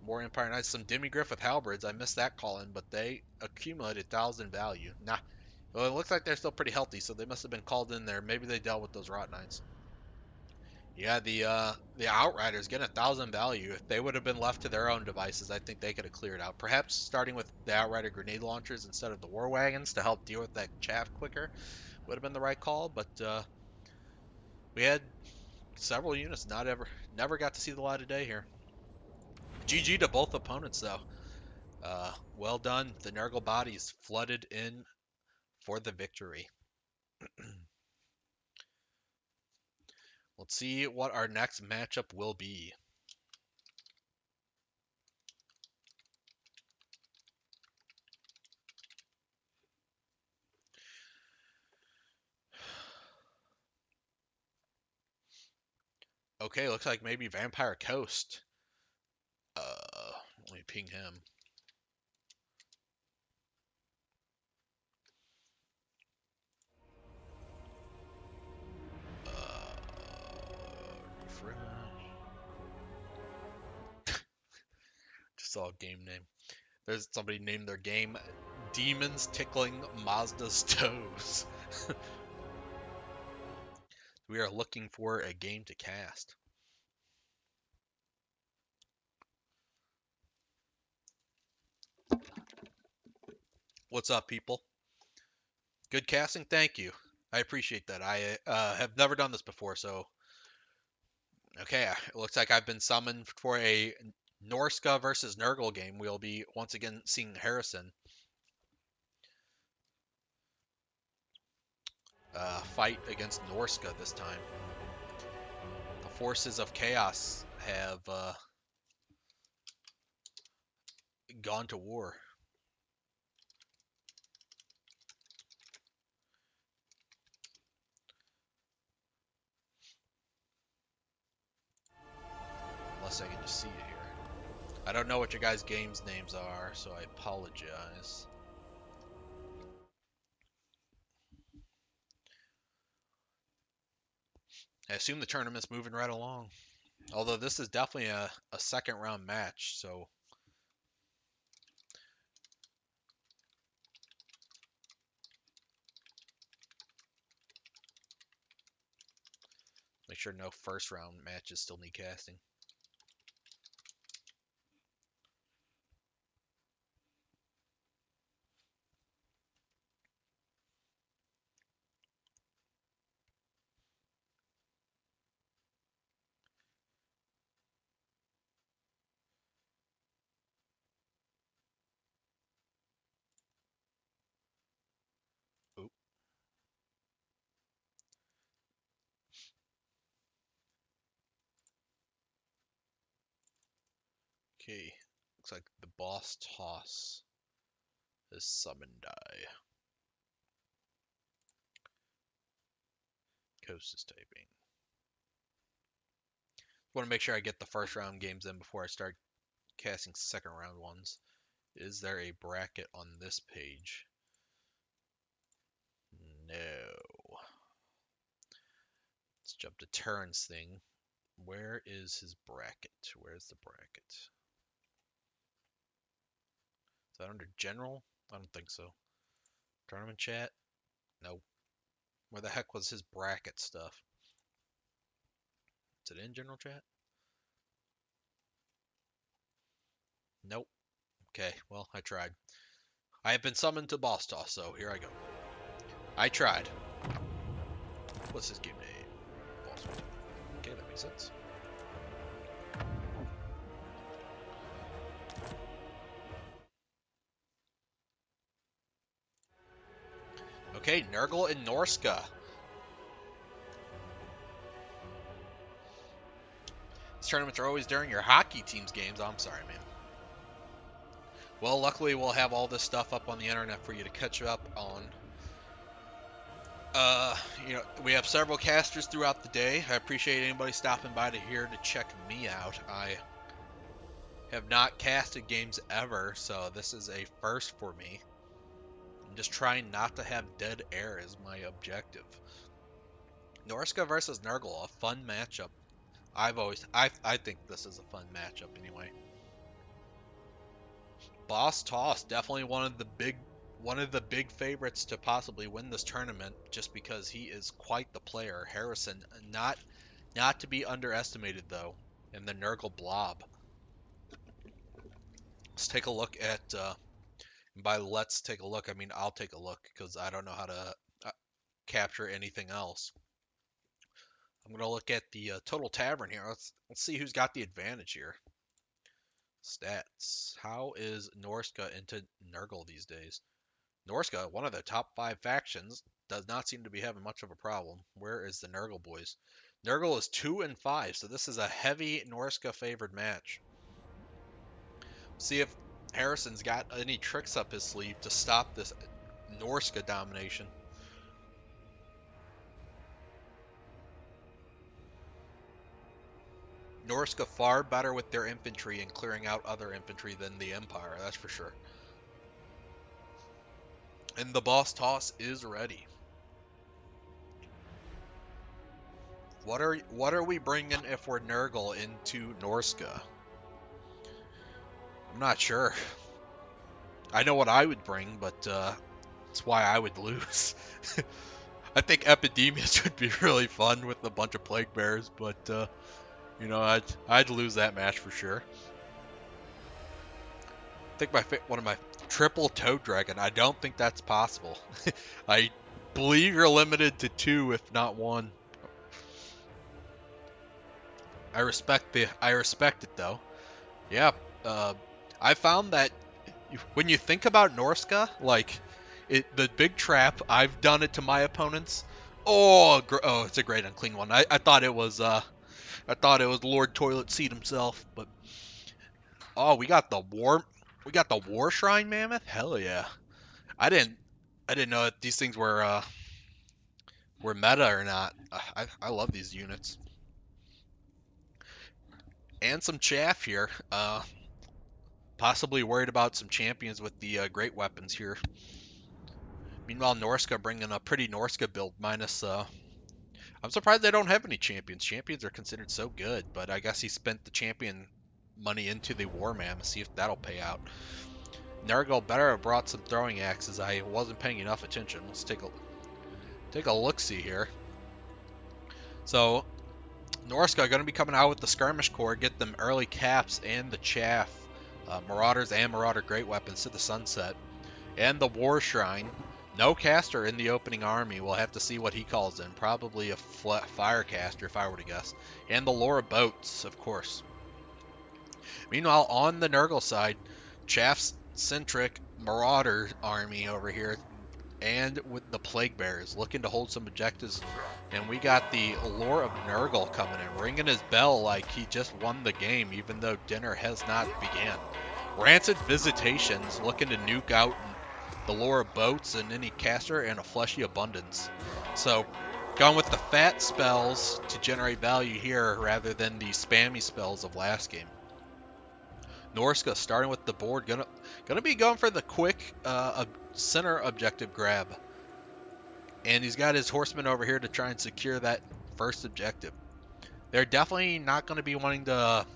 More Empire Knights, some Demigriff with Halberds. I missed that call in, but they accumulated 1,000 value. Nah. Well, it looks like they're still pretty healthy, so they must have been called in there. Maybe they dealt with those Rot Knights. Yeah, the Outriders getting 1,000 value. If they would have been left to their own devices, I think they could have cleared out. Perhaps starting with the Outrider grenade launchers instead of the War Wagons to help deal with that chaff quicker would have been the right call. But we had several units never got to see the light of day here. GG to both opponents though. Well done. The Nurgle bodies flooded in for the victory. Let's see what our next matchup will be. Okay, looks like maybe Vampire Coast. Let me ping him. Refresh. Just saw a game name. There's somebody named their game Demons Tickling Mazda's Toes. We are looking for a game to cast. What's up, people? Good casting? Thank you. I appreciate that. I have never done this before, so... Okay, it looks like I've been summoned for a Norska versus Nurgle game. We'll be once again seeing Harrison fight against Norska this time. The forces of chaos have gone to war. unless I can just see it here. I don't know what your guys' games names are, so I apologize. I assume the tournament's moving right along. Although this is definitely a second round match, so make sure no first round matches still need casting. Oop. Okay. Looks like the boss toss is summoned die. Coast is typing. Want to make sure I get the first round games in before I start casting second round ones. Is there a bracket on this page? No. Let's jump to Turin's thing. Where is his bracket? Where's the bracket? Is that under general? I don't think so. Tournament chat? Nope. Where the heck was his bracket stuff? Is it in general chat? Nope. Okay, well, I tried. I have been summoned to boss toss, so here I go. I tried. What's his game name? Boss toss. Okay, that makes sense. Okay, Nurgle and Norska. These tournaments are always during your hockey team's games. Oh, I'm sorry, man. Well, luckily we'll have all this stuff up on the internet for you to catch up on. We have several casters throughout the day. I appreciate anybody stopping by here to check me out. I have not casted games ever, so this is a first for me. I'm just trying not to have dead air as my objective. Norska versus Nurgle, a fun matchup. I think this is a fun matchup anyway. Boss Toss, definitely one of the big favorites to possibly win this tournament, just because he is quite the player. Harrison, not to be underestimated though, in the Nurgle blob. Let's take a look at. And by let's take a look, I mean I'll take a look because I don't know how to capture anything else. I'm gonna look at the total tavern here. Let's see who's got the advantage here. Stats. How is Norska into Nurgle these days? Norska, one of the top 5 factions, does not seem to be having much of a problem. Where is the Nurgle boys? Nurgle is 2-5, so this is a heavy Norska favored match. See if Harrison's got any tricks up his sleeve to stop this Norska domination. Norska far better with their infantry and clearing out other infantry than the Empire, that's for sure. And the boss toss is ready. What are we bringing if we're Nurgle into Norska? I'm not sure. I know what I would bring, but that's why I would lose. I think Epidemius would be really fun with a bunch of Plague Bears, but I'd lose that match for sure. I think one of my triple Toad Dragon. I don't think that's possible. I believe you're limited to 2, if not 1. I respect it though. Yeah, I found that when you think about Norska, like the big trap, I've done it to my opponents. Oh, it's a great unclean one. I thought it was Lord Toilet Seat himself, but oh, we got the war shrine mammoth. Hell yeah! I didn't know that these things were meta or not. I love these units. and some chaff here. Possibly worried about some champions with the great weapons here. Meanwhile, Norska bringing a pretty Norska build minus. I'm surprised they don't have any champions. Champions are considered so good, but I guess he spent the champion money into the War Mammoth. See if that'll pay out. Nurgle better have brought some throwing axes. I wasn't paying enough attention. Let's take a look-see here. So Norska going to be coming out with the skirmish corps, get them early caps and the chaff, marauders and marauder great weapons to the sunset, and the war shrine. No caster in the opening army. We'll have to see what he calls in. Probably a fire caster if I were to guess. And the Laura boats, of course. Meanwhile, on the Nurgle side, chaff-centric marauder army over here, and with the plague bearers looking to hold some objectives. And we got the Lore of Nurgle coming in, ringing his bell like he just won the game, even though dinner has not began. Rancid Visitations looking to nuke out the Lore of Boats and any caster, and a Fleshy Abundance. So going with the fat spells to generate value here rather than the spammy spells of last game. Norska starting with the board, gonna be going for the quick center objective grab, and he's got his horsemen over here to try and secure that first objective. They're definitely not going to be wanting to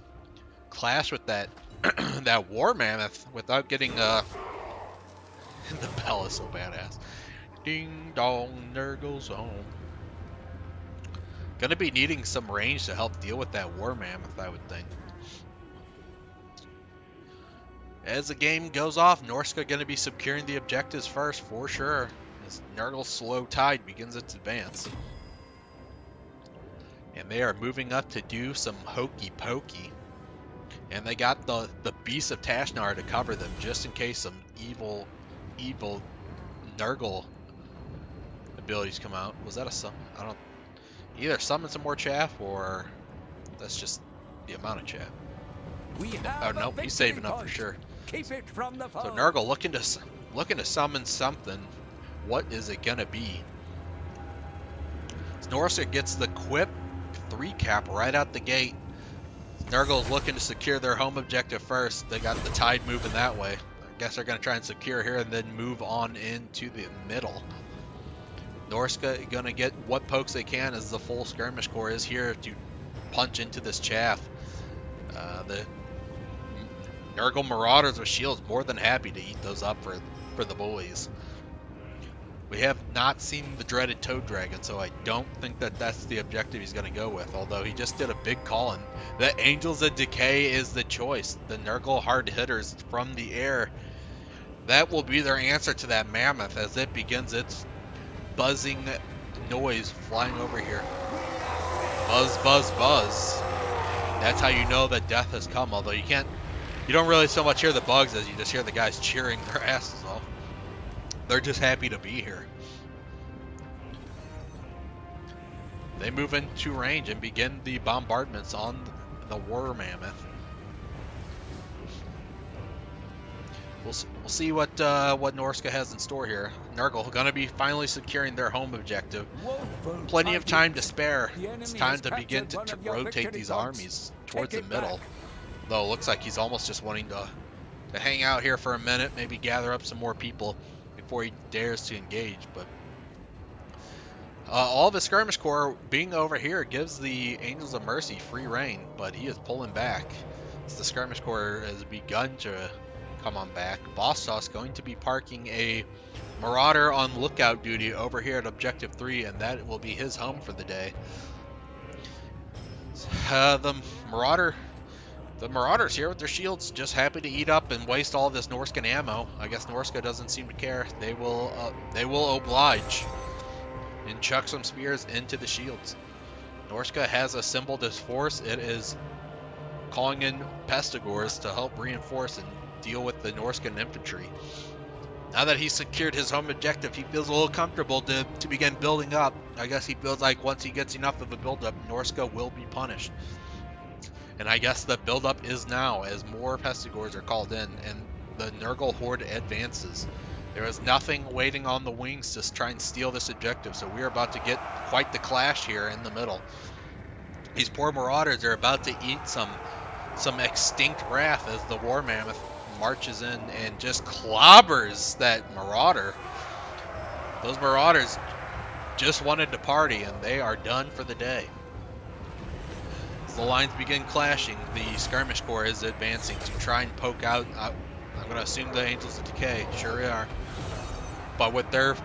clash with that that war mammoth without getting the bell is so badass. Ding dong, Nurgle's home. Gonna be needing some range to help deal with that war mammoth, I would think. As the game goes off, Norska going to be securing the objectives first, for sure, as Nurgle's slow tide begins its advance. And they are moving up to do some hokey pokey. And they got the Beasts of Tashnar to cover them, just in case some evil Nurgle abilities come out. Was that a summon? I don't... Either summon some more chaff, or that's just the amount of chaff. Oh, nope, he's saving up for sure. Keep it from the foe. So Nurgle looking to summon something. What is it gonna be? Norska gets the Quip 3 cap right out the gate. Nurgle's looking to secure their home objective first. They got the tide moving that way. I guess they're gonna try and secure here and then move on into the middle. Norska gonna get what pokes they can as the full skirmish corps is here to punch into this chaff. The Nurgle Marauders with shields more than happy to eat those up for the boys. We have not seen the dreaded Toad Dragon, so I don't think that that's the objective he's going to go with, although he just did a big call-in. The Angels of Decay is the choice. The Nurgle hard hitters from the air. That will be their answer to that mammoth as it begins its buzzing noise flying over here. Buzz, buzz, buzz. That's how you know that death has come, although you don't really so much hear the bugs as you just hear the guys cheering their asses off. They're just happy to be here. They move into range and begin the bombardments on the War Mammoth. We'll see what Norska has in store here. Nurgle gonna be finally securing their home objective. Plenty of time to spare. It's time to begin to rotate these armies towards the middle. Though it looks like he's almost just wanting to hang out here for a minute, maybe gather up some more people before he dares to engage. But all of his skirmish corps being over here gives the Angels of Mercy free reign, but he is pulling back as the skirmish corps has begun to come on back. Boss Toss going to be parking a Marauder on lookout duty over here at Objective 3, and that will be his home for the day. The Marauders here with their shields, just happy to eat up and waste all this Norskan ammo. I guess Norska doesn't seem to care. They will oblige and chuck some spears into the shields. Norska has assembled his force. It is calling in Pestigors to help reinforce and deal with the Norskan infantry. Now that he's secured his home objective, he feels a little comfortable to begin building up. I guess he feels like once he gets enough of a buildup, Norska will be punished. And I guess the buildup is now as more Pestigors are called in and the Nurgle horde advances. There is nothing waiting on the wings to try and steal this objective, so we are about to get quite the clash here in the middle. These poor Marauders are about to eat some some extinct wrath as the War Mammoth marches in and just clobbers that Marauder. Those Marauders just wanted to party, and they are done for the day. As the lines begin clashing, the Skirmish Corps is advancing to try and poke out. I'm going to assume the Angels of Decay. Sure they are. But with their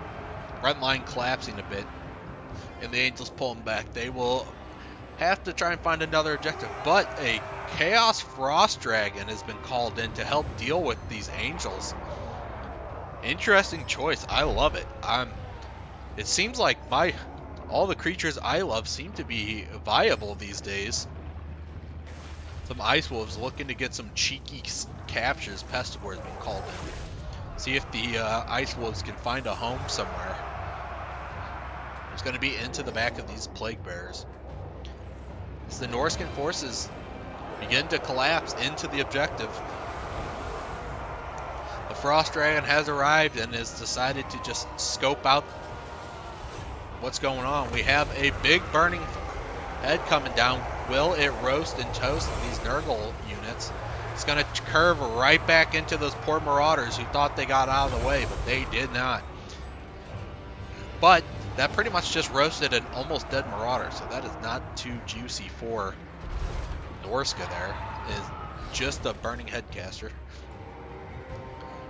front line collapsing a bit, and the Angels pulling back, they will have to try and find another objective. But a Chaos Frost Dragon has been called in to help deal with these Angels. Interesting choice. I love it. It seems like all the creatures I love seem to be viable these days. Some Ice Wolves looking to get some cheeky captures. Pestigore has been called in. See if the Ice Wolves can find a home somewhere. It's going to be into the back of these Plague Bearers. As the Norskan forces begin to collapse into the objective, the Frost Dragon has arrived and has decided to just scope out what's going on. We have a big burning head coming down. Will it roast and toast these Nurgle units? It's going to curve right back into those poor Marauders who thought they got out of the way, but they did not. But that pretty much just roasted an almost dead Marauder, so that is not too juicy for Norska there. It is just a burning headcaster.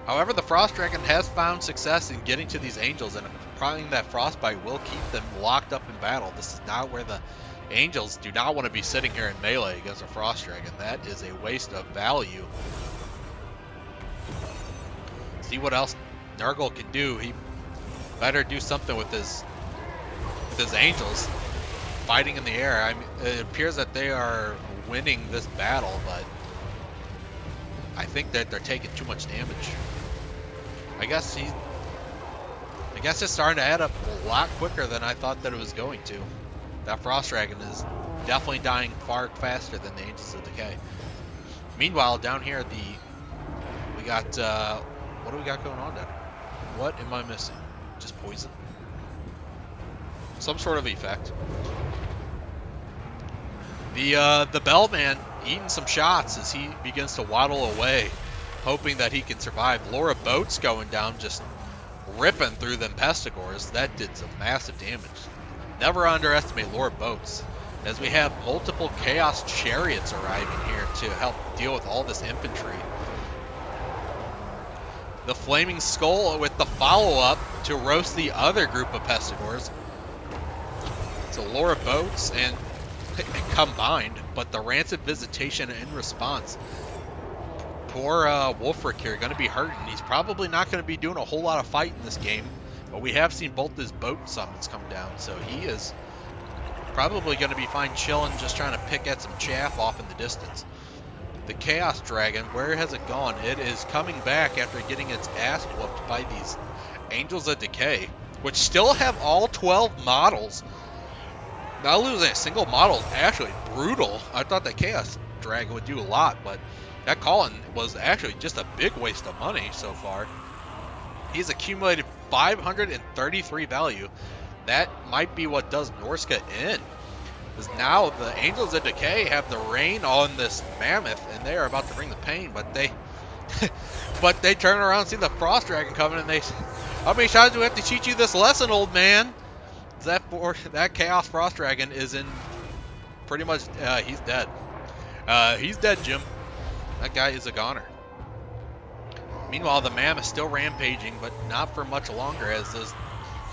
However, the Frost Dragon has found success in getting to these Angels, and applying that Frostbite will keep them locked up in battle. This is not where the Angels do not want to be sitting here in melee against a Frost Dragon. That is a waste of value. See what else Nurgle can do. He better do something with his Angels fighting in the air. I mean, it appears that they are winning this battle, but I think that they're taking too much damage. I guess it's starting to add up a lot quicker than I thought that it was going to. That Frost Dragon is definitely dying far faster than the Angels of Decay. Meanwhile, down here we got what do we got going on down here? What am I missing? Just poison? Some sort of effect. The Bellman eating some shots as he begins to waddle away, hoping that he can survive. Laura Boat's going down, just ripping through them Pestigores. That did some massive damage. Never underestimate Laura Boats, as we have multiple Chaos Chariots arriving here to help deal with all this infantry. The Flaming Skull with the follow-up to roast the other group of Pestigores. So Laura Boats and combined, but the Rancid Visitation in response. Poor Wolfric here, going to be hurting. He's probably not going to be doing a whole lot of fight in this game, but we have seen both his boat summons come down, so he is probably going to be fine chilling, just trying to pick at some chaff off in the distance. The Chaos Dragon, where has it gone? It is coming back after getting its ass whooped by these Angels of Decay, which still have all 12 models. Not losing a single model is actually brutal. I thought that Chaos Dragon would do a lot, but that Colin was actually just a big waste of money so far. He's accumulated 533 value. That might be what does Norska in. Because now the Angels of Decay have the reign on this Mammoth, and they are about to bring the pain, but they but they turn around and see the Frost Dragon coming, and they, how many times do we have to teach you this lesson, old man? That Chaos Frost Dragon is in pretty much, he's dead. He's dead, Jim. That guy is a goner. Meanwhile, the Mammoth still rampaging, but not for much longer, as those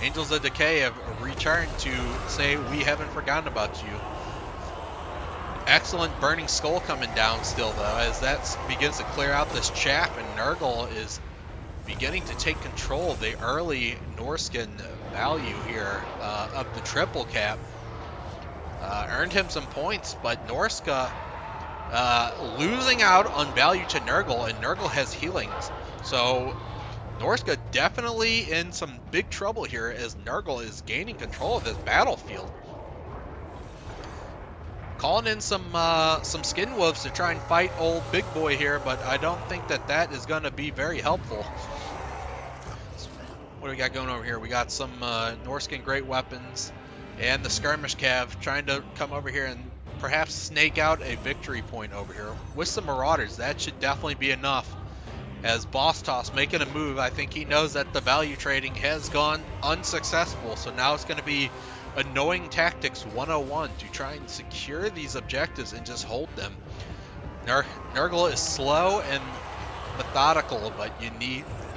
Angels of Decay have returned to say, we haven't forgotten about you. Excellent Burning Skull coming down still, though, as that begins to clear out this chaff, and Nurgle is beginning to take control of the early Norskan value here of the triple cap. Earned him some points, but Norska losing out on value to Nurgle, and Nurgle has healings. So Norska definitely in some big trouble here as Nurgle is gaining control of this battlefield. Calling in some skin wolves to try and fight old big boy here, but I don't think that is going to be very helpful. What do we got going over here? We got some Norskan great weapons and the skirmish cav trying to come over here and perhaps snake out a victory point over here. With some Marauders, that should definitely be enough. As Boss Toss making a move, I think he knows that the value trading has gone unsuccessful, so now it's going to be annoying tactics 101 to try and secure these objectives and just hold them. Nurgle is slow and methodical, but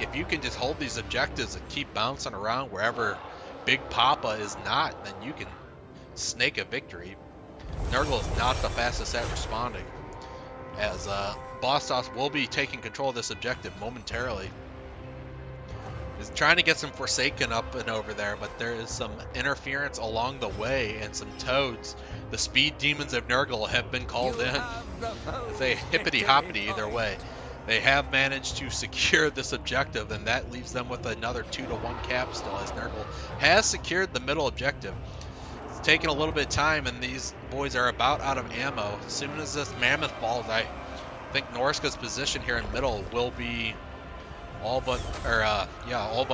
if you can just hold these objectives and keep bouncing around wherever Big Papa is not, then you can snake a victory. Nurgle is not the fastest at responding, as Boss Toss will be taking control of this objective momentarily. He's trying to get some Forsaken up and over there, but there is some interference along the way and some toads. The speed demons of Nurgle have been called in. It's a hippity-hoppity either way. They have managed to secure this objective, and that leaves them with another 2-to-1 cap still, as Nurgle has secured the middle objective. It's taken a little bit of time, and these boys are about out of ammo. As soon as this mammoth falls, I think Norska's position here in middle will be all but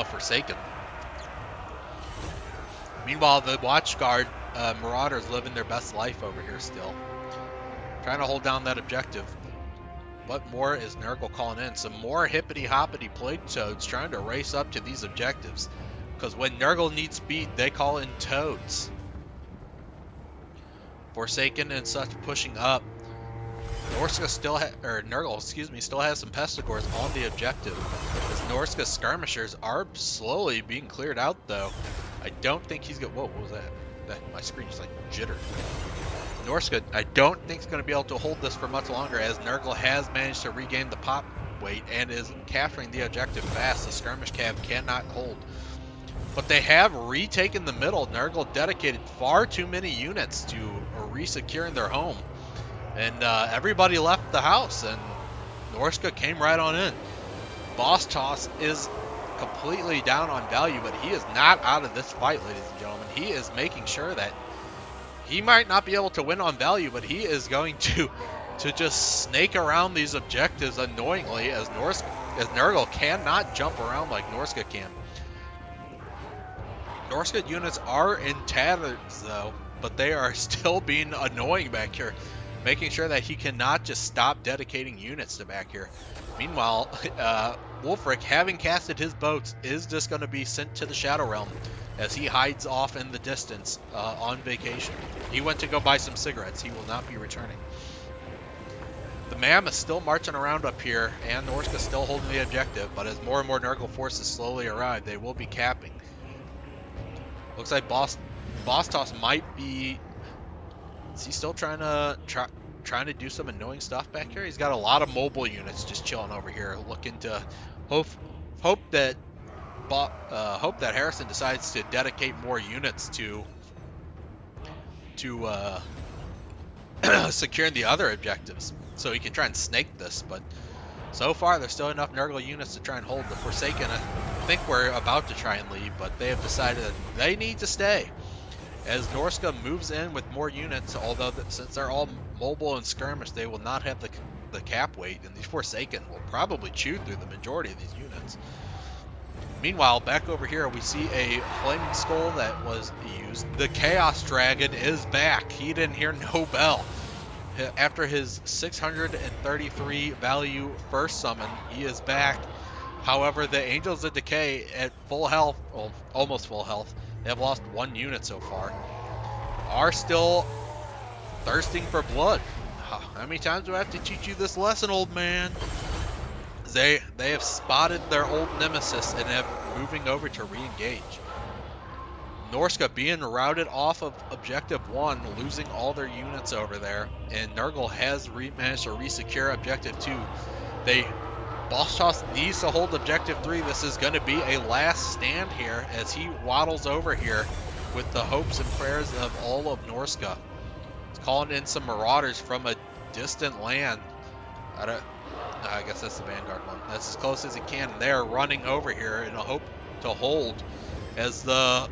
Forsaken. Meanwhile, the Watchguard Marauders living their best life over here still, trying to hold down that objective. What more is Nurgle calling in? Some more hippity-hoppity plague toads trying to race up to these objectives, because when Nurgle needs speed, they call in toads. Forsaken and such pushing up. Norska Nurgle, still has some Pestigors on the objective. As Norska's skirmishers are slowly being cleared out, though. I don't think he's going. Whoa, what was that? My screen just like jittered. Norska, I don't think is going to be able to hold this for much longer, as Nurgle has managed to regain the pop weight and is capturing the objective fast. The skirmish cab cannot hold. But they have retaken the middle. Nurgle dedicated far too many units to re-securing their home. And everybody left the house, and Norska came right on in. Boss Toss is completely down on value, but he is not out of this fight, ladies and gentlemen. He is making sure that he might not be able to win on value, but he is going to just snake around these objectives annoyingly, as Nurgle cannot jump around like Norska can. Norska units are in tatters, though, but they are still being annoying back here, making sure that he cannot just stop dedicating units to back here. Meanwhile, Wulfric, having casted his boats, is just going to be sent to the Shadow Realm as he hides off in the distance on vacation. He went to go buy some cigarettes. He will not be returning. The Mam is still marching around up here, and Norska still holding the objective, but as more and more Nurgle forces slowly arrive, they will be capping. Looks like Boss Toss might be... Is he still trying to do some annoying stuff back here? He's got a lot of mobile units just chilling over here, looking to hope that Harrison decides to dedicate more units to securing the other objectives, so he can try and snake this. But so far, there's still enough Nurgle units to try and hold. The Forsaken, I think, we're about to try and leave, but they have decided that they need to stay. As Norska moves in with more units, although since they're all mobile and skirmish, they will not have the cap weight, and these Forsaken will probably chew through the majority of these units. Meanwhile, back over here, we see a Flaming Skull that was used. The Chaos Dragon is back. He didn't hear no bell. After his 633 value first summon, he is back. However, the Angels of Decay at full health, well, almost full health, they have lost 1 unit so far, are still thirsting for blood. How many times do I have to teach you this lesson, old man? They have spotted their old nemesis and have moving over to re-engage. Norska being routed off of Objective 1, losing all their units over there, and Nurgle has managed to re-secure Objective 2. Boss Toss needs to hold Objective 3. This is going to be a last stand here as he waddles over here with the hopes and prayers of all of Norska. He's calling in some Marauders from a distant land. I guess that's the Vanguard one. That's as close as he can. And they are running over here in a hope to hold as the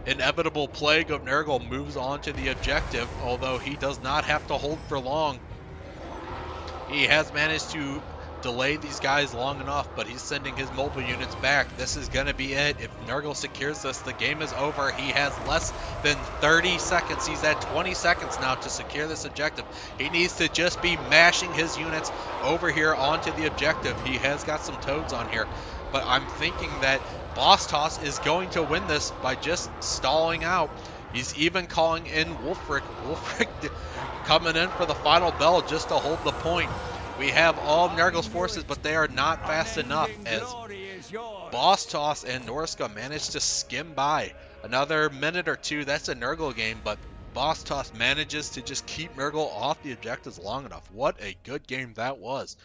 inevitable plague of Nurgle moves on to the objective, although he does not have to hold for long. He has managed to delay these guys long enough, but he's sending his mobile units back. This is going to be it. If Nurgle secures this, the game is over. He has less than 30 seconds. He's at 20 seconds now to secure this objective. He needs to just be mashing his units over here onto the objective. He has got some toads on here, but I'm thinking that Boss Toss is going to win this by just stalling out. He's even calling in Wolfric. Wolfric coming in for the final bell just to hold the point. We have all Nurgle's forces, but they are not fast enough as Boss Toss and Norska managed to skim by. Another minute or two, that's a Nurgle game, but Boss Toss manages to just keep Nurgle off the objectives long enough. What a good game that was.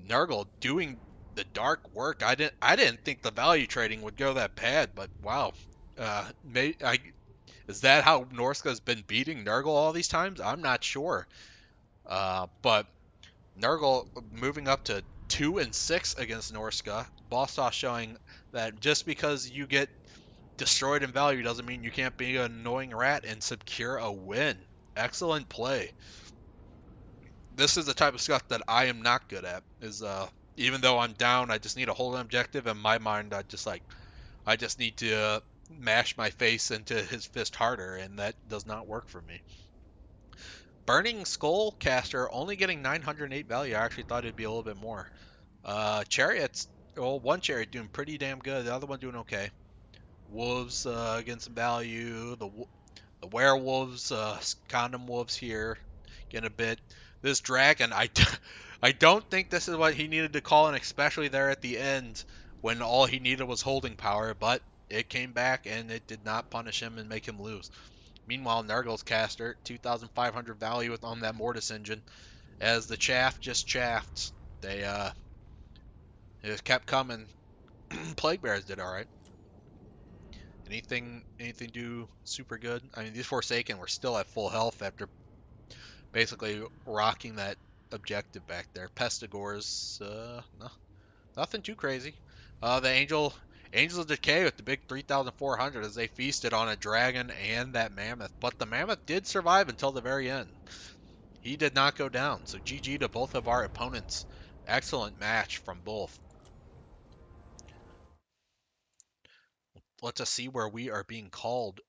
Nurgle doing the dark work. I didn't think the value trading would go that bad, but wow. Is that how Norska's been beating Nurgle all these times? I'm not sure. But Nurgle moving up to 2-6 against Norska. Bostoff showing that just because you get destroyed in value doesn't mean you can't be an annoying rat and secure a win. Excellent play. This is the type of stuff that I am not good at. Even though I'm down, I just need to hold an objective. In my mind, I just need to mash my face into his fist harder, and that does not work for me. Burning Skullcaster only getting 908 value. I actually thought it'd be a little bit more. Chariots, well, one chariot doing pretty damn good. The other one doing okay. Wolves getting some value. The werewolves, condom wolves here, getting a bit. This dragon, I don't think this is what he needed to call in, especially there at the end when all he needed was holding power. But it came back and it did not punish him and make him lose. Meanwhile, Nurgle's caster, 2,500 value with on that Mortis engine, as the chaff just chaffed. They it just kept coming. Plague Bears did all right. Anything do super good? I mean, these Forsaken were still at full health after basically rocking that objective back there. Pestigores, no, nothing too crazy. The Angels of Decay with the big 3,400 as they feasted on a dragon and that mammoth, but the mammoth did survive until the very end. He did not go down, so GG to both of our opponents. Excellent match from both. Let us see where we are being called.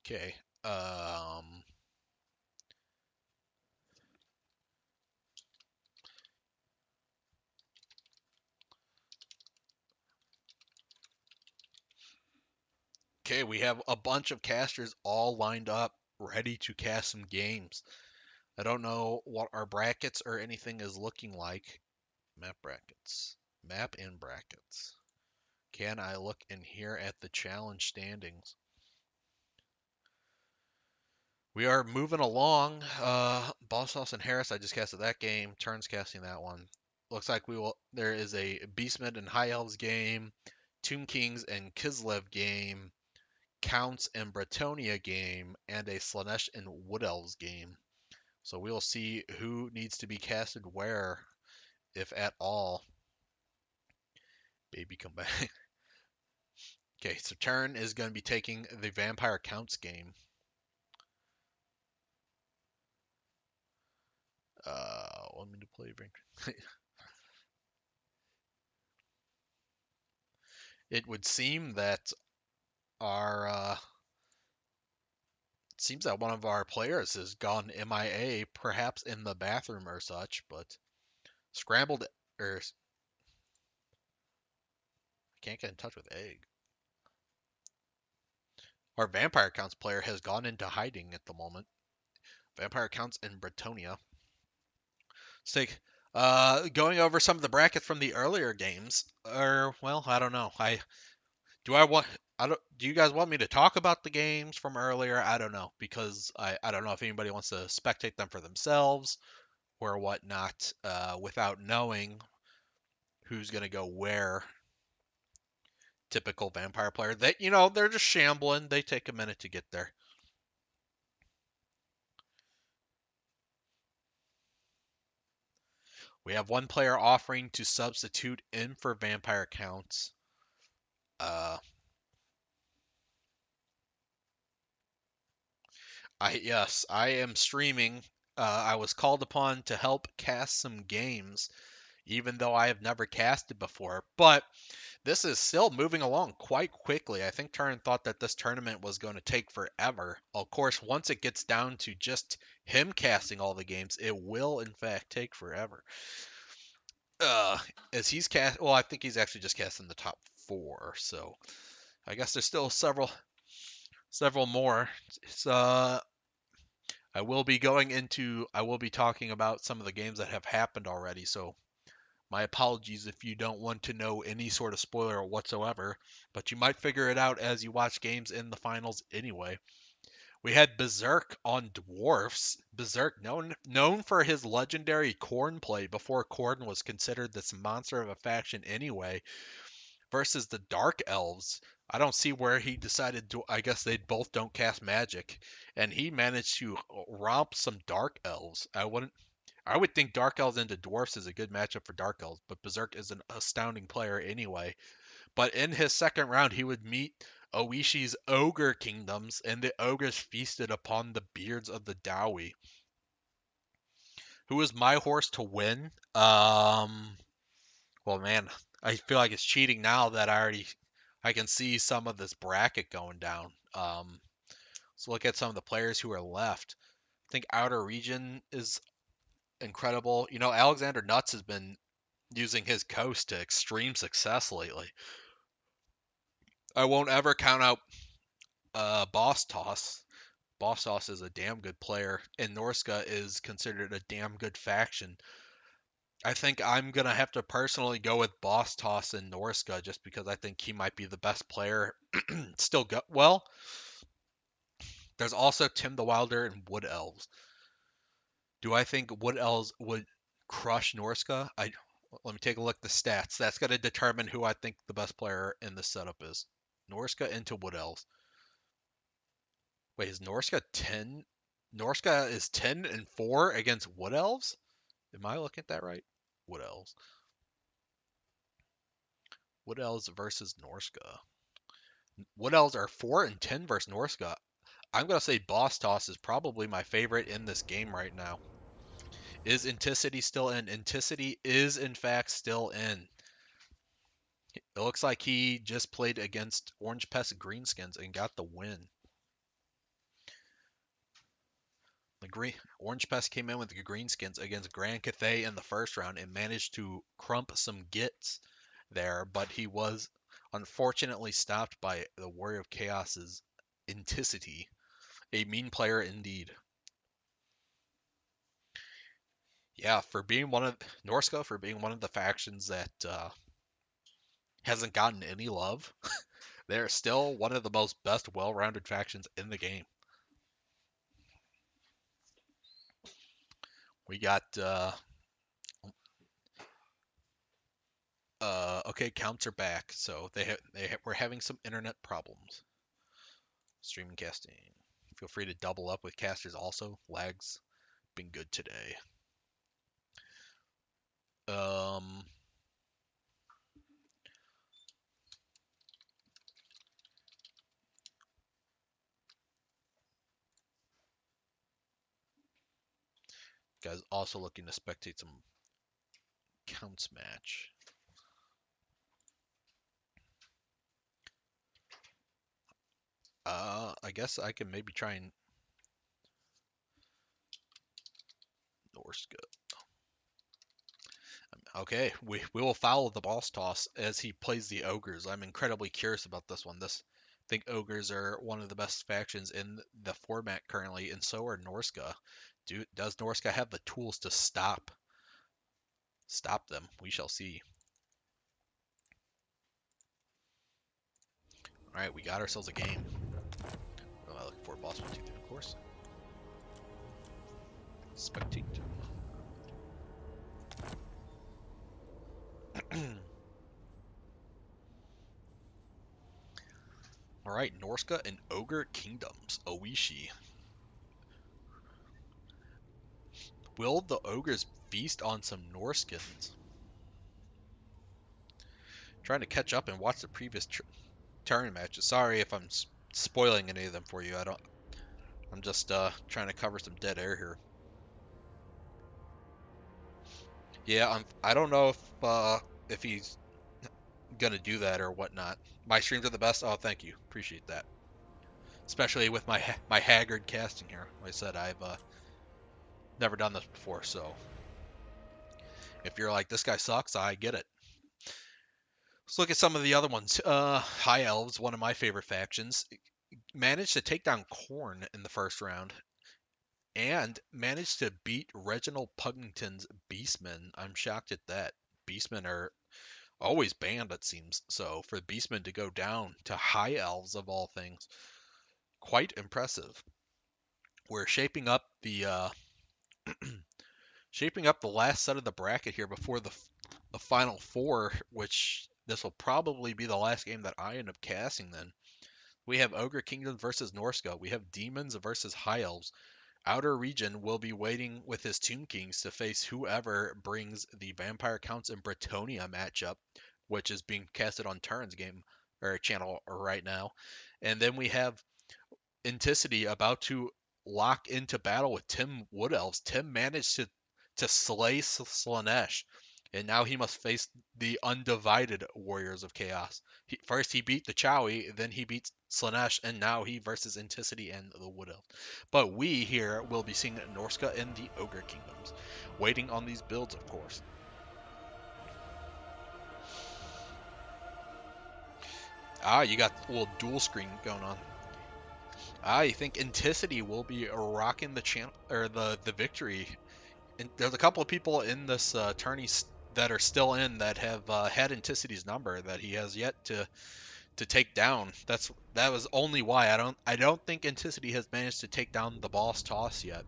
Okay. Okay, we have a bunch of casters all lined up, ready to cast some games. I don't know what our brackets or anything is looking like. Map brackets. Map in brackets. Can I look in here at the challenge standings? We are moving along. Boss House and Harris, I just casted that game. Turns casting that one. Looks like we will. There is a Beastmen and High Elves game, Tomb Kings and Kislev game, Counts and Bretonia game, and a Slanesh and Wood Elves game. So we'll see who needs to be casted where, if at all. Baby, come back. Okay, so Turn is going to be taking the Vampire Counts game. Want me to play It would seem that our seems that one of our players has gone MIA, perhaps in the bathroom or such, but scrambled or can't get in touch with Egg. Our Vampire Counts player has gone into hiding at the moment. Vampire Counts in Bretonia. Let's take going over some of the brackets from the earlier games. Or well, I don't know. Do you guys want me to talk about the games from earlier? I don't know because I don't know if anybody wants to spectate them for themselves or whatnot without knowing who's gonna go where. Typical vampire player. They're just shambling. They take a minute to get there. We have one player offering to substitute in for vampire counts. Uh, Yes, I am streaming. I was called upon to help cast some games, even though I have never casted before. But this is still moving along quite quickly. I think Turin thought that this tournament was going to take forever. Of course, once it gets down to just him casting all the games, it will in fact take forever. As he's cast, well, I think he's actually just casting the top four. So I guess there's still several more. So I will be talking about some of the games that have happened already. So my apologies if you don't want to know any sort of spoiler whatsoever, but you might figure it out as you watch games in the finals anyway. We had Berserk on Dwarfs. Berserk, known for his legendary Khorne play before Khorne was considered this monster of a faction anyway, versus the Dark Elves. I don't see where he decided to. I guess they both don't cast magic, and he managed to romp some Dark Elves. I would think Dark Elves into Dwarfs is a good matchup for Dark Elves, but Berserk is an astounding player anyway. But in his second round, he would meet Oishi's Ogre Kingdoms, and the Ogres feasted upon the beards of the Dowie. Who is my horse to win? Well, man, I feel like it's cheating now that I can see some of this bracket going down. Let's look at some of the players who are left. I think Outer Region is incredible. You know, Alexander Nuts has been using his coast to extreme success lately. I won't ever count out Boss Toss. Boss Toss is a damn good player, and Norska is considered a damn good faction. I think I'm gonna have to personally go with Boss Toss and Norska just because I think he might be the best player. Still go well. There's also Tim the Wilder and Wood Elves. Do I think Wood Elves would crush Norska? I Let me take a look at the stats. That's gonna determine who I think the best player in this setup is. Norska into Wood Elves. Wait, is Norska 10? Norska is 10-4 against Wood Elves? Am I looking at that right? Wood Elves. Wood Elves versus Norska. Wood Elves are 4-10 versus Norska. I'm gonna say Boss Toss is probably my favorite in this game right now. Is Inticity still in? Inticity is in fact still in. It looks like he just played against Orange Pest Greenskins and got the win. The green Orange Pest came in with the Greenskins against Grand Cathay in the first round and managed to crump some gits there, but he was unfortunately stopped by the Warrior of Chaos's Inticity. A mean player indeed. Yeah, for being one of Norska, for being one of the factions that hasn't gotten any love, they're still one of the most best well-rounded factions in the game. We got okay, counts are back, so we're having some internet problems. Streaming casting. Feel free to double up with casters also. Lags been good today. Um, guys also looking to spectate some counts match. I guess I can maybe try and Norska. Okay, we will follow the boss toss as he plays the ogres. I'm incredibly curious about this one. I think ogres are one of the best factions in the format currently, and so are Norska. Does Norska have the tools to stop them? We shall see. All right, we got ourselves a game. Looking for boss 1, 2, 3, of course. Spectate. All right, Norska and Ogre Kingdoms. Oishi. Will the ogres feast on some Norskins? Trying to catch up and watch the previous tournament matches. Sorry if I'm spoiling any of them for you. I don't. I'm just trying to cover some dead air here. Yeah, I don't know if he's gonna do that or whatnot. My streams are the best. Oh, thank you, appreciate that. Especially with my haggard casting here. Like I said, I've never done this before, so if you're like this guy sucks, I get it. Let's look at some of the other ones. High Elves, one of my favorite factions, managed to take down Khorne in the first round and managed to beat Reginald Pugington's Beastmen. I'm shocked at that. Beastmen are always banned, it seems. So for Beastmen to go down to High Elves of all things, quite impressive. We're shaping up the last set of the bracket here before the final four, which this will probably be the last game that I end up casting then. We have Ogre Kingdom versus Norska. We have Demons versus High Elves. Outer Region will be waiting with his Tomb Kings to face whoever brings the Vampire Counts and Bretonia matchup, which is being casted on Turin's game or channel right now. And then we have Inticity about to lock into battle with Tim Wood Elves. Tim managed to slay Slanesh, and now he must face the undivided Warriors of Chaos. First he beat the Chowie, then he beats Slanesh, and now he versus Inticity and the Wood Elves. But we here will be seeing Norska and the Ogre Kingdoms, waiting on these builds, of course. You got a little dual screen going on. I think Inticity will be rocking the channel or the victory. And there's a couple of people in this tourney that are still in that have had Inticity's number that he has yet to take down. That was only why I don't think Inticity has managed to take down the boss toss yet.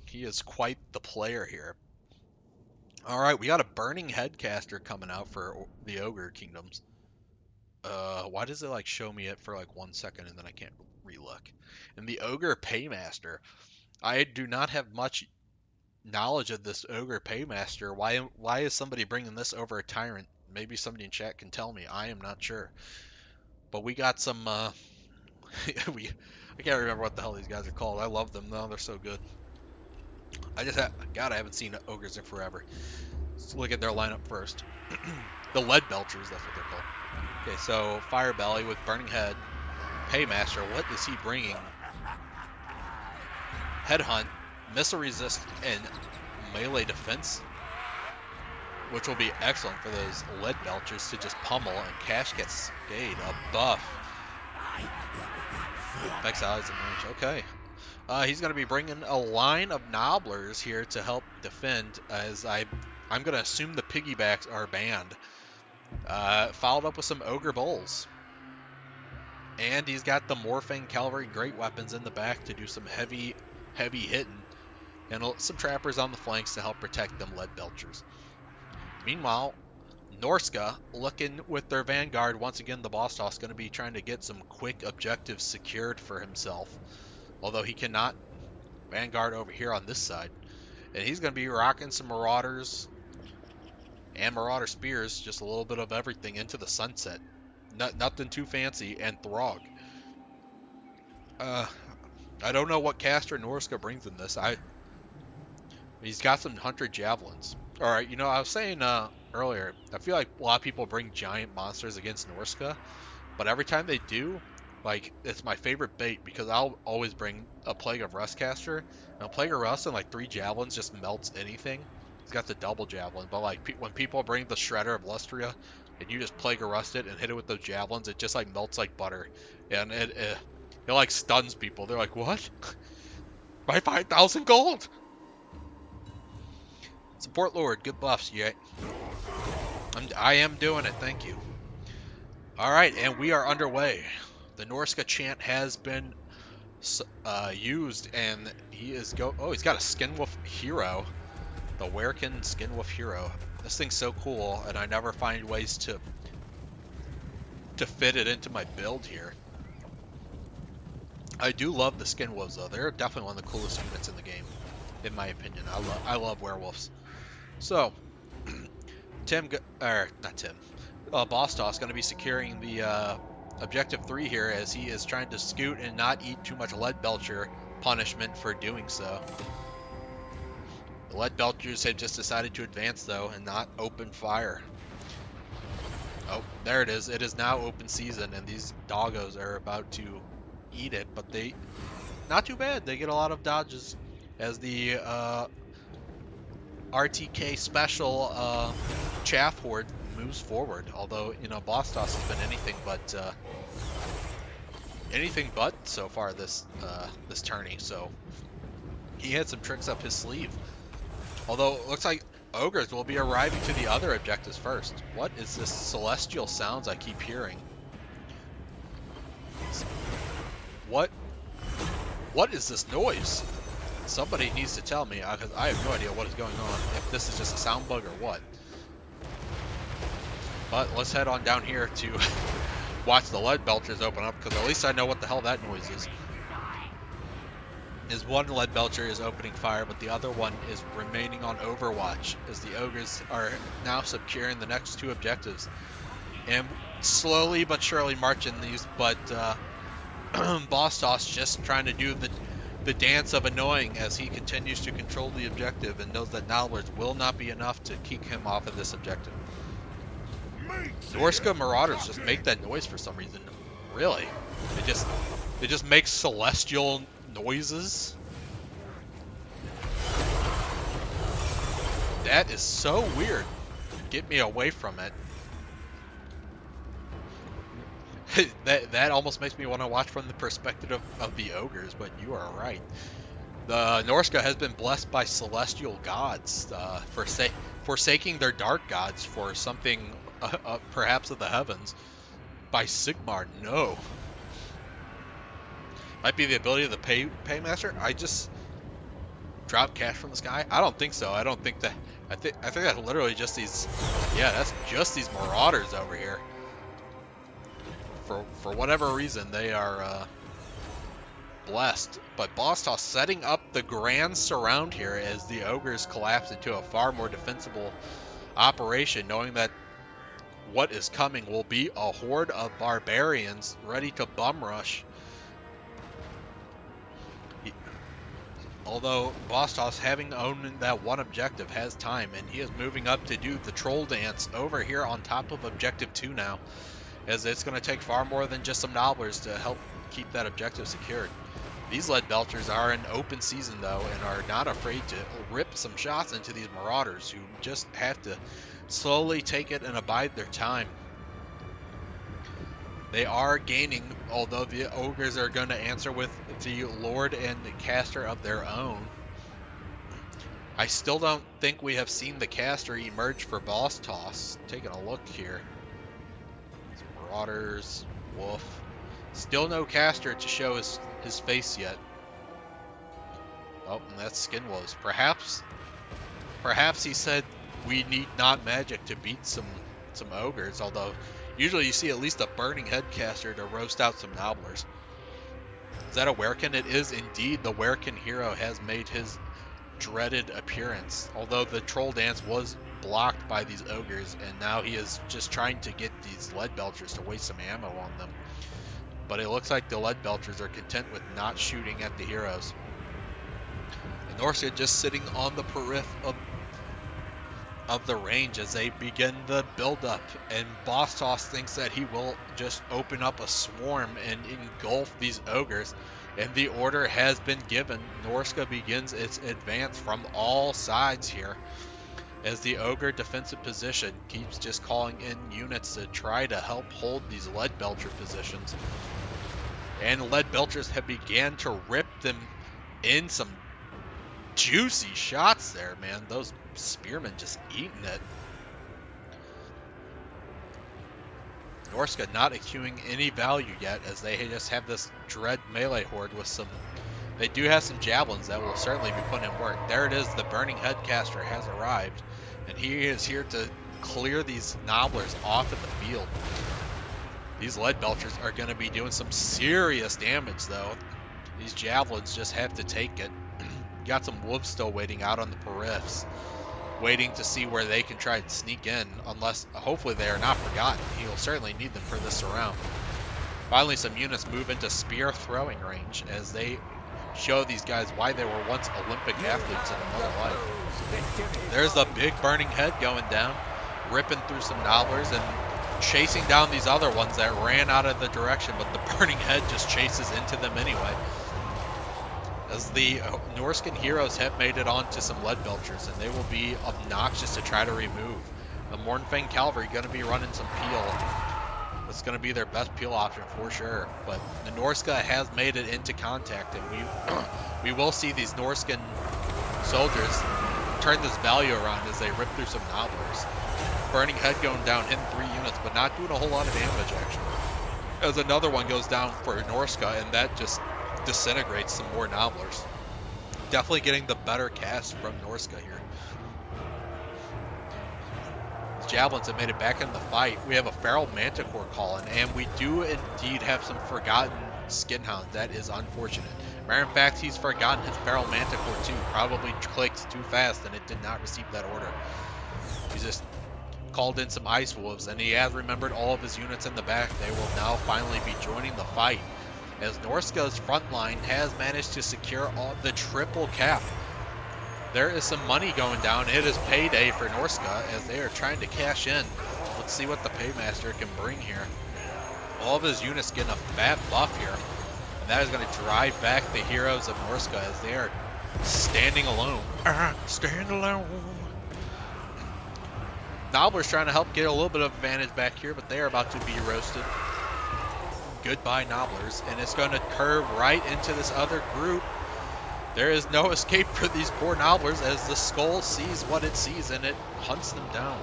He is quite the player here. All right, we got a Burning Headcaster coming out for the Ogre Kingdoms. Why does it like show me it for like 1 second and then I can't relook? And the Ogre Paymaster. I do not have much knowledge of this Ogre Paymaster. Why is somebody bringing this over a Tyrant? Maybe somebody in chat can tell me. I am not sure. But we got some I can't remember what the hell these guys are called. I love them though. They're so good. God, I haven't seen ogres in forever. Let's look at their lineup first. The Lead Belchers, that's what they're called. Okay, so Firebelly with Burning Head. Paymaster, what is he bringing? Headhunt, Missile Resist, and Melee Defense, which will be excellent for those Lead Belchers to just pummel, and Cash gets Gade, a buff. Vex Allies in range, okay. He's going to be bringing a line of Nobblers here to help defend, as I'm going to assume the piggybacks are banned. Followed up with some Ogre Bulls. And he's got the Morphing Cavalry Great Weapons in the back to do some heavy hitting. And some Trappers on the flanks to help protect them Lead Belchers. Meanwhile, Norska looking with their Vanguard. Once again, the boss toss going to be trying to get some quick objectives secured for himself. Although he cannot Vanguard over here on this side. And he's going to be rocking some Marauders and Marauder Spears. Just a little bit of everything into the sunset. Nothing too fancy. And Throg. I don't know what caster Norska brings in this. He's got some Hunter Javelins. Alright, I was saying earlier, I feel like a lot of people bring giant monsters against Norska. But every time they do, like, it's my favorite bait because I'll always bring a Plague of Rust caster. And a Plague of Rust and like 3 javelins just melts anything. He's got the double javelin, but like when people bring the Shredder of Lustria and you just Plague of Rust it and hit it with those javelins, it just like melts like butter, and it like stuns people. They're like, what? My 5,000 gold. Support Lord, good buffs, yeah. I am doing it, thank you. All right, and we are underway. The Norska chant has been used, and he's got a Skinwolf hero, the Werkin Skinwolf hero. This thing's so cool, and I never find ways to fit it into my build here. I do love the Skinwolves though. They're definitely one of the coolest units in the game, in my opinion. I love werewolves. So, Boss Toss going to be securing the Objective 3 here as he is trying to scoot and not eat too much lead belcher punishment for doing so. The lead belchers have just decided to advance though and not open fire. Oh, there it is. It is now open season and these doggos are about to eat it, but they, not too bad. They get a lot of dodges as the RTK special chaff horde moves forward. Although, you know, boss toss has been anything but so far this this tourney. So he had some tricks up his sleeve. Although it looks like ogres will be arriving to the other objectives first. What is this celestial sounds I keep hearing? What is this noise? Somebody needs to tell me because I have no idea what is going on. If this is just a sound bug or what. But let's head on down here to watch the lead belchers open up because at least I know what the hell that noise is. One lead belcher is opening fire, but the other one is remaining on overwatch as the ogres are now securing the next two objectives and slowly but surely marching these. But Boss Toss just trying to do the dance of annoying as he continues to control the objective and knows that Nobblers will not be enough to keep him off of this objective. Norska Marauders just make that noise for some reason. Really? They just make celestial noises? That is so weird. Get me away from it. that almost makes me want to watch from the perspective of the ogres, but you are right. The Norska has been blessed by celestial gods, forsaking their dark gods for something perhaps of the heavens. By Sigmar, no. Might be the ability of the Paymaster. I just drop cash from the sky. I don't think so. I don't think that. I think that's literally just these. Yeah, that's just these Marauders over here. For whatever reason, they are blessed. But Boss Toss setting up the grand surround here as the ogres collapse into a far more defensible operation, knowing that what is coming will be a horde of barbarians ready to bum rush. Although Boss Toss, having owned that one objective, has time, and he is moving up to do the troll dance over here on top of objective 2 now, as it's going to take far more than just some nobblers to help keep that objective secured. These lead belchers are in open season though, and are not afraid to rip some shots into these marauders who just have to slowly take it and abide their time. They are gaining, although the ogres are going to answer with the lord and the caster of their own. I still don't think we have seen the caster emerge for Boss Toss. Taking a look here. Marauders, wolf. Still no caster to show his face yet. Oh, and that's Skinwolves. Perhaps he said we need not magic to beat some ogres, although usually you see at least a burning head caster to roast out some nobblers. Is that a werekin? It is indeed. The werekin hero has made his dreaded appearance, although the troll dance was blocked by these ogres, and now he is just trying to get these lead belchers to waste some ammo on them. But it looks like the lead belchers are content with not shooting at the heroes. And Norska just sitting on the periphery of the range as they begin the build-up, and Boss Toss thinks that he will just open up a swarm and engulf these ogres, and the order has been given. Norska begins its advance from all sides here, as the ogre defensive position keeps just calling in units to try to help hold these lead belcher positions. And lead belchers have began to rip them in some juicy shots there, man. Those spearmen just eating it. Norska not accruing any value yet, as they just have this dread melee horde with some. They do have some javelins that will certainly be put in work. There it is, the burning headcaster has arrived, and he is here to clear these nobblers off of the field. These lead belchers are going to be doing some serious damage though. These javelins just have to take it. Got some wolves still waiting out on the periffs, waiting to see where they can try and sneak in, unless hopefully they are not forgotten. He'll certainly need them for this surround. Finally, some units move into spear throwing range as they show these guys why they were once Olympic athletes in another life. There's the big burning head going down, ripping through some nobblers and chasing down these other ones that ran out of the direction, but the burning head just chases into them anyway. As the Norskan heroes have made it onto some lead belchers, and they will be obnoxious to try to remove. The Mornfang cavalry going to be running some peel. It's going to be their best peel option for sure. But the Norska has made it into contact, and we will see these Norskan soldiers turn this value around as they rip through some nobblers. Burning head going down, hitting 3 units, but not doing a whole lot of damage actually. As another one goes down for Norska, and that just disintegrates some more nobblers. Definitely getting the better cast from Norska here. Javelins have made it back in the fight. We have a feral manticore calling, and we do indeed have some forgotten skinhounds. That is unfortunate. Matter of fact, he's forgotten his feral manticore too. Probably clicked too fast and it did not receive that order. He's just called in some ice wolves, and he has remembered all of his units in the back. They will now finally be joining the fight, as Norska's front line has managed to secure the triple cap. There is some money going down. It is payday for Norska as they are trying to cash in. Let's see what the paymaster can bring here. All of his units getting a fat buff here, and that is going to drive back the heroes of Norska as they are standing alone. Stand alone. Nobbler's trying to help get a little bit of advantage back here, but they are about to be roasted. Goodbye, Nobblers, and it's going to curve right into this other group. There is no escape for these poor Nobblers as the skull sees what it sees and it hunts them down.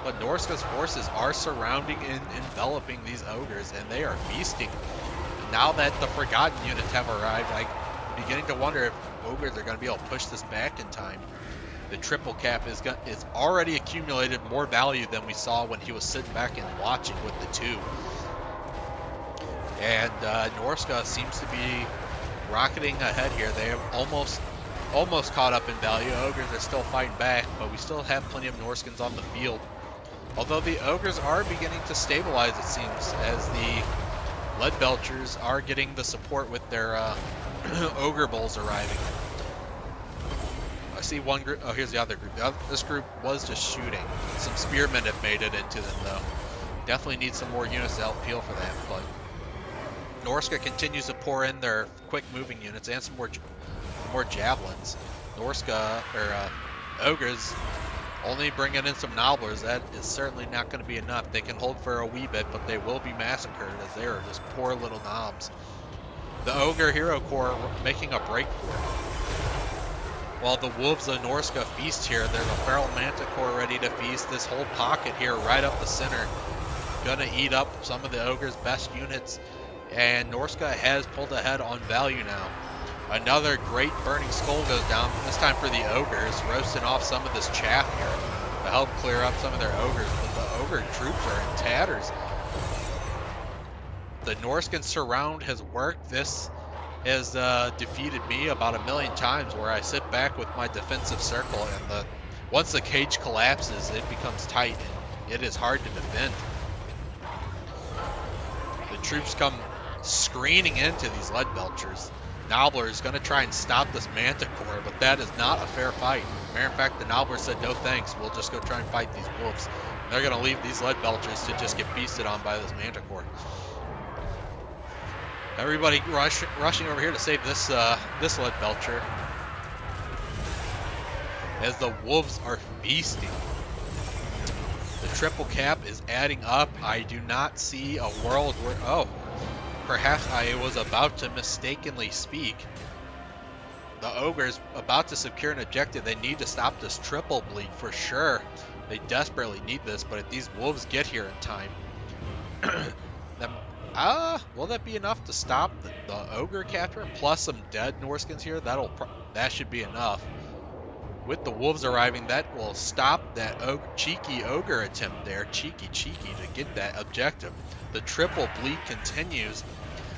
But Norska's forces are surrounding and enveloping these ogres, and they are feasting. Now that the forgotten units have arrived, I'm beginning to wonder if ogres are going to be able to push this back in time. The triple cap is already accumulated more value than we saw when he was sitting back and watching with the 2. And Norska seems to be rocketing ahead here. They have almost caught up in value. Ogres are still fighting back, but we still have plenty of Norskans on the field. Although the ogres are beginning to stabilize, it seems, as the lead belchers are getting the support with their ogre bulls arriving. I see one group. Oh, here's the other group. This group was just shooting. Some spearmen have made it into them, though. Definitely need some more units to help peel for that, but Norska continues to pour in their quick moving units and some more javelins. Norska, or ogres, only bringing in some nobblers. That is certainly not going to be enough. They can hold for a wee bit, but they will be massacred as they are just poor little knobs. The ogre hero corps making a break for it. While the wolves of Norska feast here, there's a feral manticore ready to feast. This whole pocket here right up the center, gonna eat up some of the ogre's best units. And Norska has pulled ahead on value now. Another great burning skull goes down, this time for the ogres, roasting off some of this chaff here to help clear up some of their ogres, but the ogre troops are in tatters. The Norskan surround has worked. This has defeated me about 1,000,000 times, where I sit back with my defensive circle, and once the cage collapses, it becomes tight and it is hard to defend. The troops come screening into these lead belchers. Nobbler is going to try and stop this manticore, but that is not a fair fight. Matter of fact, the Nobbler said no thanks, we'll just go try and fight these wolves. And they're going to leave these lead belchers to just get feasted on by this manticore. Everybody rushing over here to save this lead belcher, as the wolves are feasting. The triple cap is adding up. I do not see a world where... Oh, perhaps I was about to mistakenly speak. The ogre's about to secure an objective. They need to stop this triple bleed for sure. They desperately need this, but if these wolves get here in time... will that be enough to stop the ogre capture? Plus some dead Norskans here, that should be enough. With the wolves arriving, that will stop that cheeky ogre attempt there. Cheeky to get that objective. The triple bleed continues.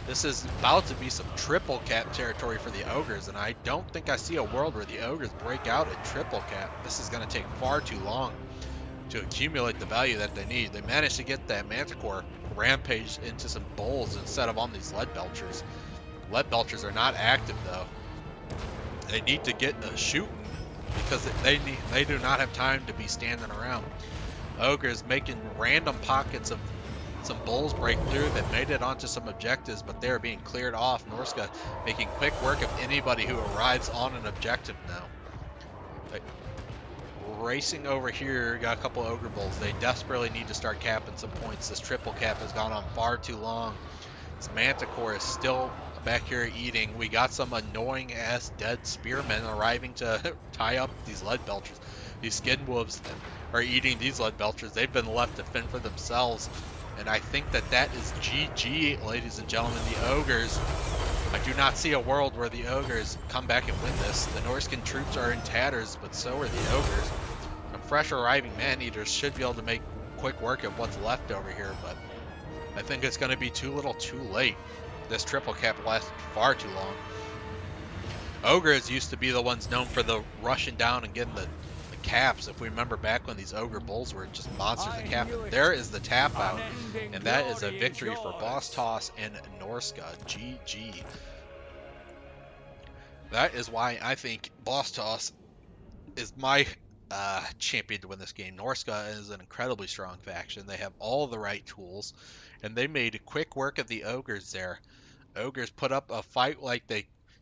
This is about to be some triple cap territory for the ogres, and I don't think I see a world where the ogres break out at triple cap. This is going to take far too long. to accumulate the value that they need. They managed to get that Manticore rampage into some bowls instead of on these lead belchers. Lead belchers are not active though. They need to get a shooting because they do not have time to be standing around. Ogre is making random pockets of some bulls break through that made it onto some objectives, but they're being cleared off. Norska making quick work of anybody who arrives on an objective now. Like, racing over here, got a couple Ogre bulls. They desperately need to start capping some points. This triple cap has gone on far too long. This Manticore is still back here eating. We got some annoying ass dead spearmen arriving to tie up these lead belchers. These skin wolves are eating these lead belchers. They've been left to fend for themselves. And I think that is GG, ladies and gentlemen. The Ogres, I do not see a world where the Ogres come back and win this. The Norskan troops are in tatters, but so are the Ogres. The fresh arriving man-eaters should be able to make quick work of what's left over here, but I think it's going to be too little too late. This triple cap lasted far too long. Ogres used to be the ones known for the rushing down and getting the caps. If we remember back when these Ogre bulls were just monsters of cap. There is the tap out, and that is a victory for Boss Toss and Norska. GG. That is why I think Boss Toss is my champion to win this game. Norska is an incredibly strong faction. They have all the right tools, and they made quick work of the Ogres there. Ogres put up a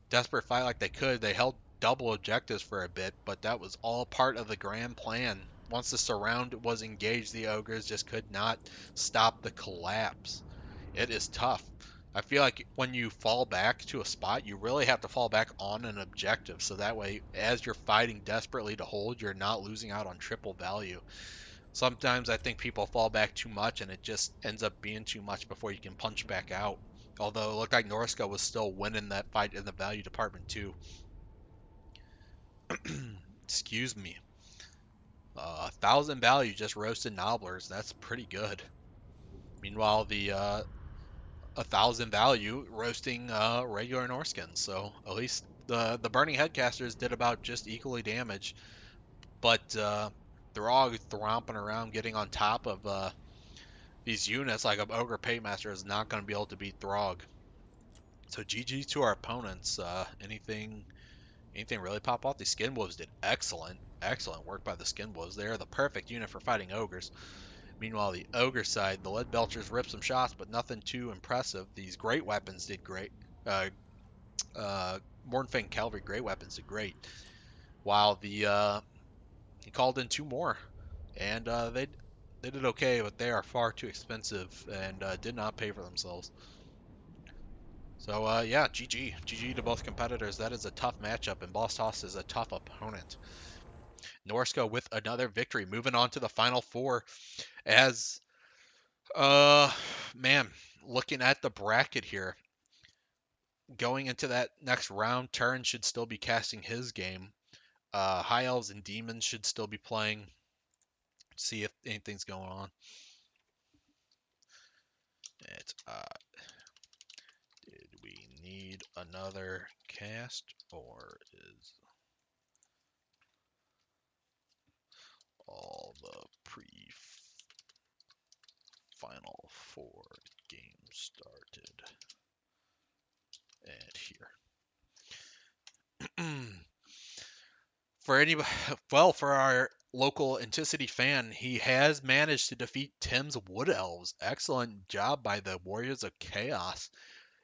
desperate fight like they could. They held double objectives for a bit, but that was all part of the grand plan. Once the surround was engaged, the Ogres just could not stop the collapse. It is tough. I feel like when you fall back to a spot, you really have to fall back on an objective. So that way, as you're fighting desperately to hold, you're not losing out on triple value. Sometimes I think people fall back too much and it just ends up being too much before you can punch back out. Although it looked like Norska was still winning that fight in the value department too. Excuse me. 1,000 value just roasted nobblers. That's pretty good. Meanwhile, the 1,000 value roasting regular Norskins. So at least the burning headcasters did about just equally damage. But they're all thromping around, getting on top of these units. Like an Ogre Paymaster is not going to be able to beat Throg. So GG to our opponents. Anything really pop off? The Skin Wolves did excellent work by the Skin Wolves. They are the perfect unit for fighting ogres. Meanwhile, the Ogre side, the Lead Belchers ripped some shots, but nothing too impressive. These great weapons did great. Mornfang Cavalry great weapons did great. While he called in two more, and they did okay, but they are far too expensive and did not pay for themselves. So yeah, GG to both competitors. That is a tough matchup, and Boss Toss is a tough opponent. Norska with another victory, moving on to the final four. As man, looking at the bracket here, going into that next round, Turin should still be casting his game. High Elves and Demons should still be playing. See if anything's going on. Did we need another cast, or is all the pre-final four games started? And here. For anybody, well, for our local Anticity fan, he has managed to defeat Tim's Wood Elves. Excellent job by the Warriors of Chaos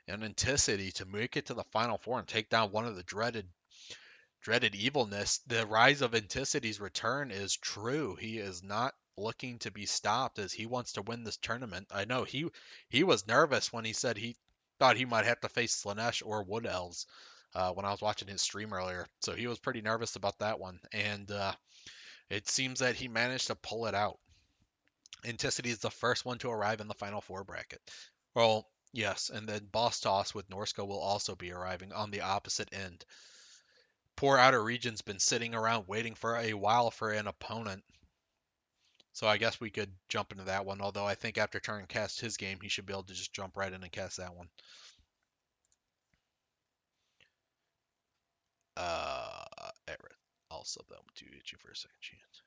and Anticity to make it to the Final Four and take down one of the dreaded evilness. The rise of Anticity's return is true. He is not looking to be stopped as he wants to win this tournament. I know he was nervous when he said he thought he might have to face Slanesh or Wood Elves when I was watching his stream earlier. So he was pretty nervous about that one. And it seems that he managed to pull it out. Anticity is the first one to arrive in the Final Four bracket. Well, yes, and then Boss Toss with Norska will also be arriving on the opposite end. Poor Outer Region's been sitting around waiting for a while for an opponent. So I guess we could jump into that one, although I think after Turin casts his game, he should be able to just jump right in and cast that one. Everett. I'll sub that one to you for a second chance.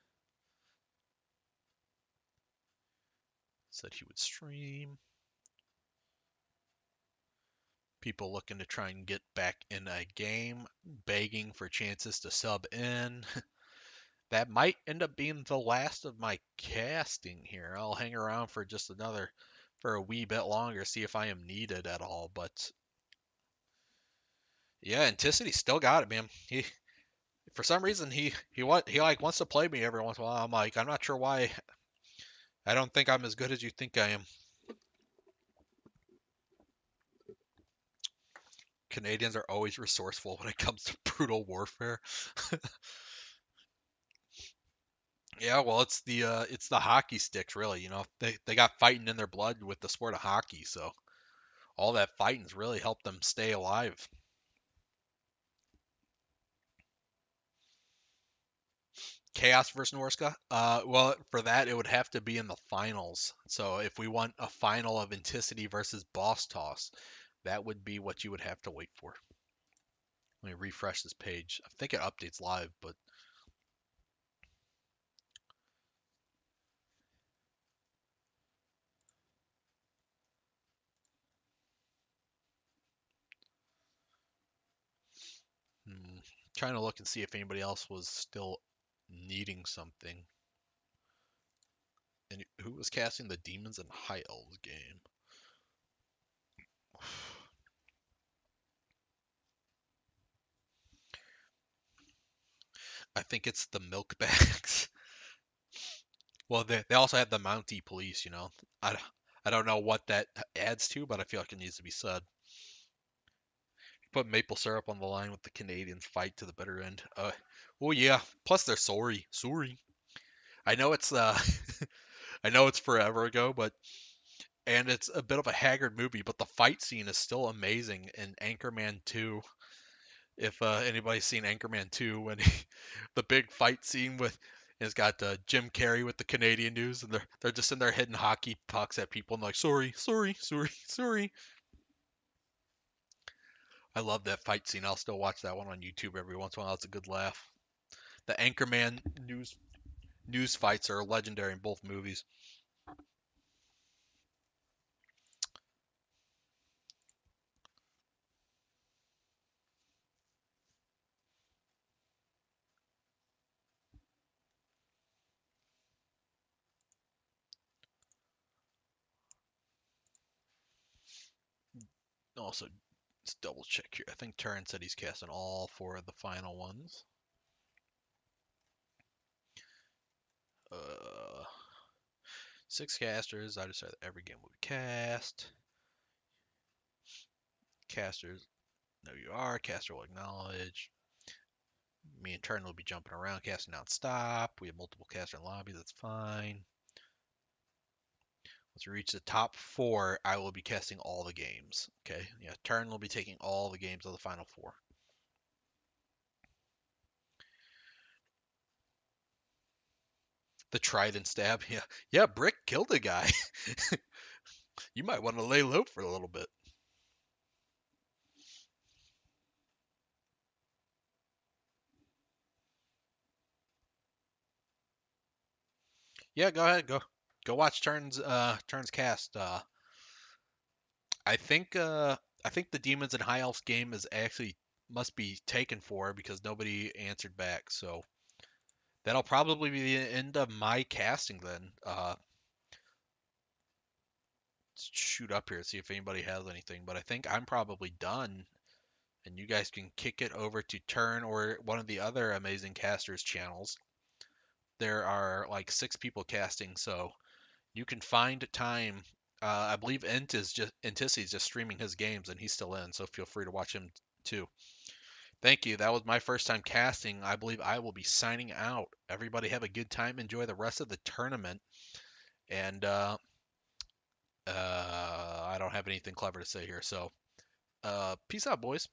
Said he would stream. People looking to try and get back in a game, begging for chances to sub in. That might end up being the last of my casting here. I'll hang around for just for a wee bit longer, see if I am needed at all. But yeah, Anticity still got it, man. For some reason he like wants to play me every once in a while. I'm like, I'm not sure why. I don't think I'm as good as you think I am. Canadians are always resourceful when it comes to brutal warfare. Yeah, well, it's the hockey sticks, really. You know, they got fighting in their blood with the sport of hockey, so all that fighting's really helped them stay alive. Chaos versus Norska. Well, for that it would have to be in the finals. So if we want a final of Inticity versus Boss Toss, that would be what you would have to wait for. Let me refresh this page. I think it updates live, but trying to look and see if anybody else was still needing something. And who was casting the Demons and High Elves game? I think it's the milk bags. Well, they also have the Mountie police, you know. I don't know what that adds to, but I feel like it needs to be said. Put maple syrup on the line with the Canadians fight to the bitter end. Oh yeah. Plus they're sorry. I know it's I know it's forever ago, but and it's a bit of a haggard movie, but the fight scene is still amazing in Anchorman 2. If anybody's seen Anchorman 2, when the big fight scene with it's got Jim Carrey with the Canadian news, and they're just in there hitting hockey pucks at people and like sorry. I love that fight scene. I'll still watch that one on YouTube every once in a while. It's a good laugh. The Anchorman news fights are legendary in both movies. Also, let's double check here. I think Turin said he's casting all four of the final ones. Uh, 6 casters. I decided every game will be cast. Casters, know you are. Caster will acknowledge. Me and Turin will be jumping around, casting non-stop. We have multiple caster in lobbies. That's fine. Once we reach the top 4, I will be casting all the games. Okay, yeah, Turin will be taking all the games of the final 4. The trident stab, yeah, Brick killed a guy. You might want to lay low for a little bit. Yeah, go ahead, go watch Turn's cast. I think the Demons and High Elves game is actually must be taken for because nobody answered back. So that'll probably be the end of my casting then. Let's shoot up here, see if anybody has anything. But I think I'm probably done, and you guys can kick it over to Turn or one of the other amazing casters channels. There are like 6 people casting, so you can find time. I believe Entis is just streaming his games, and he's still in, so feel free to watch him too. Thank you. That was my first time casting. I believe I will be signing out. Everybody have a good time. Enjoy the rest of the tournament. And I don't have anything clever to say here. So peace out, boys.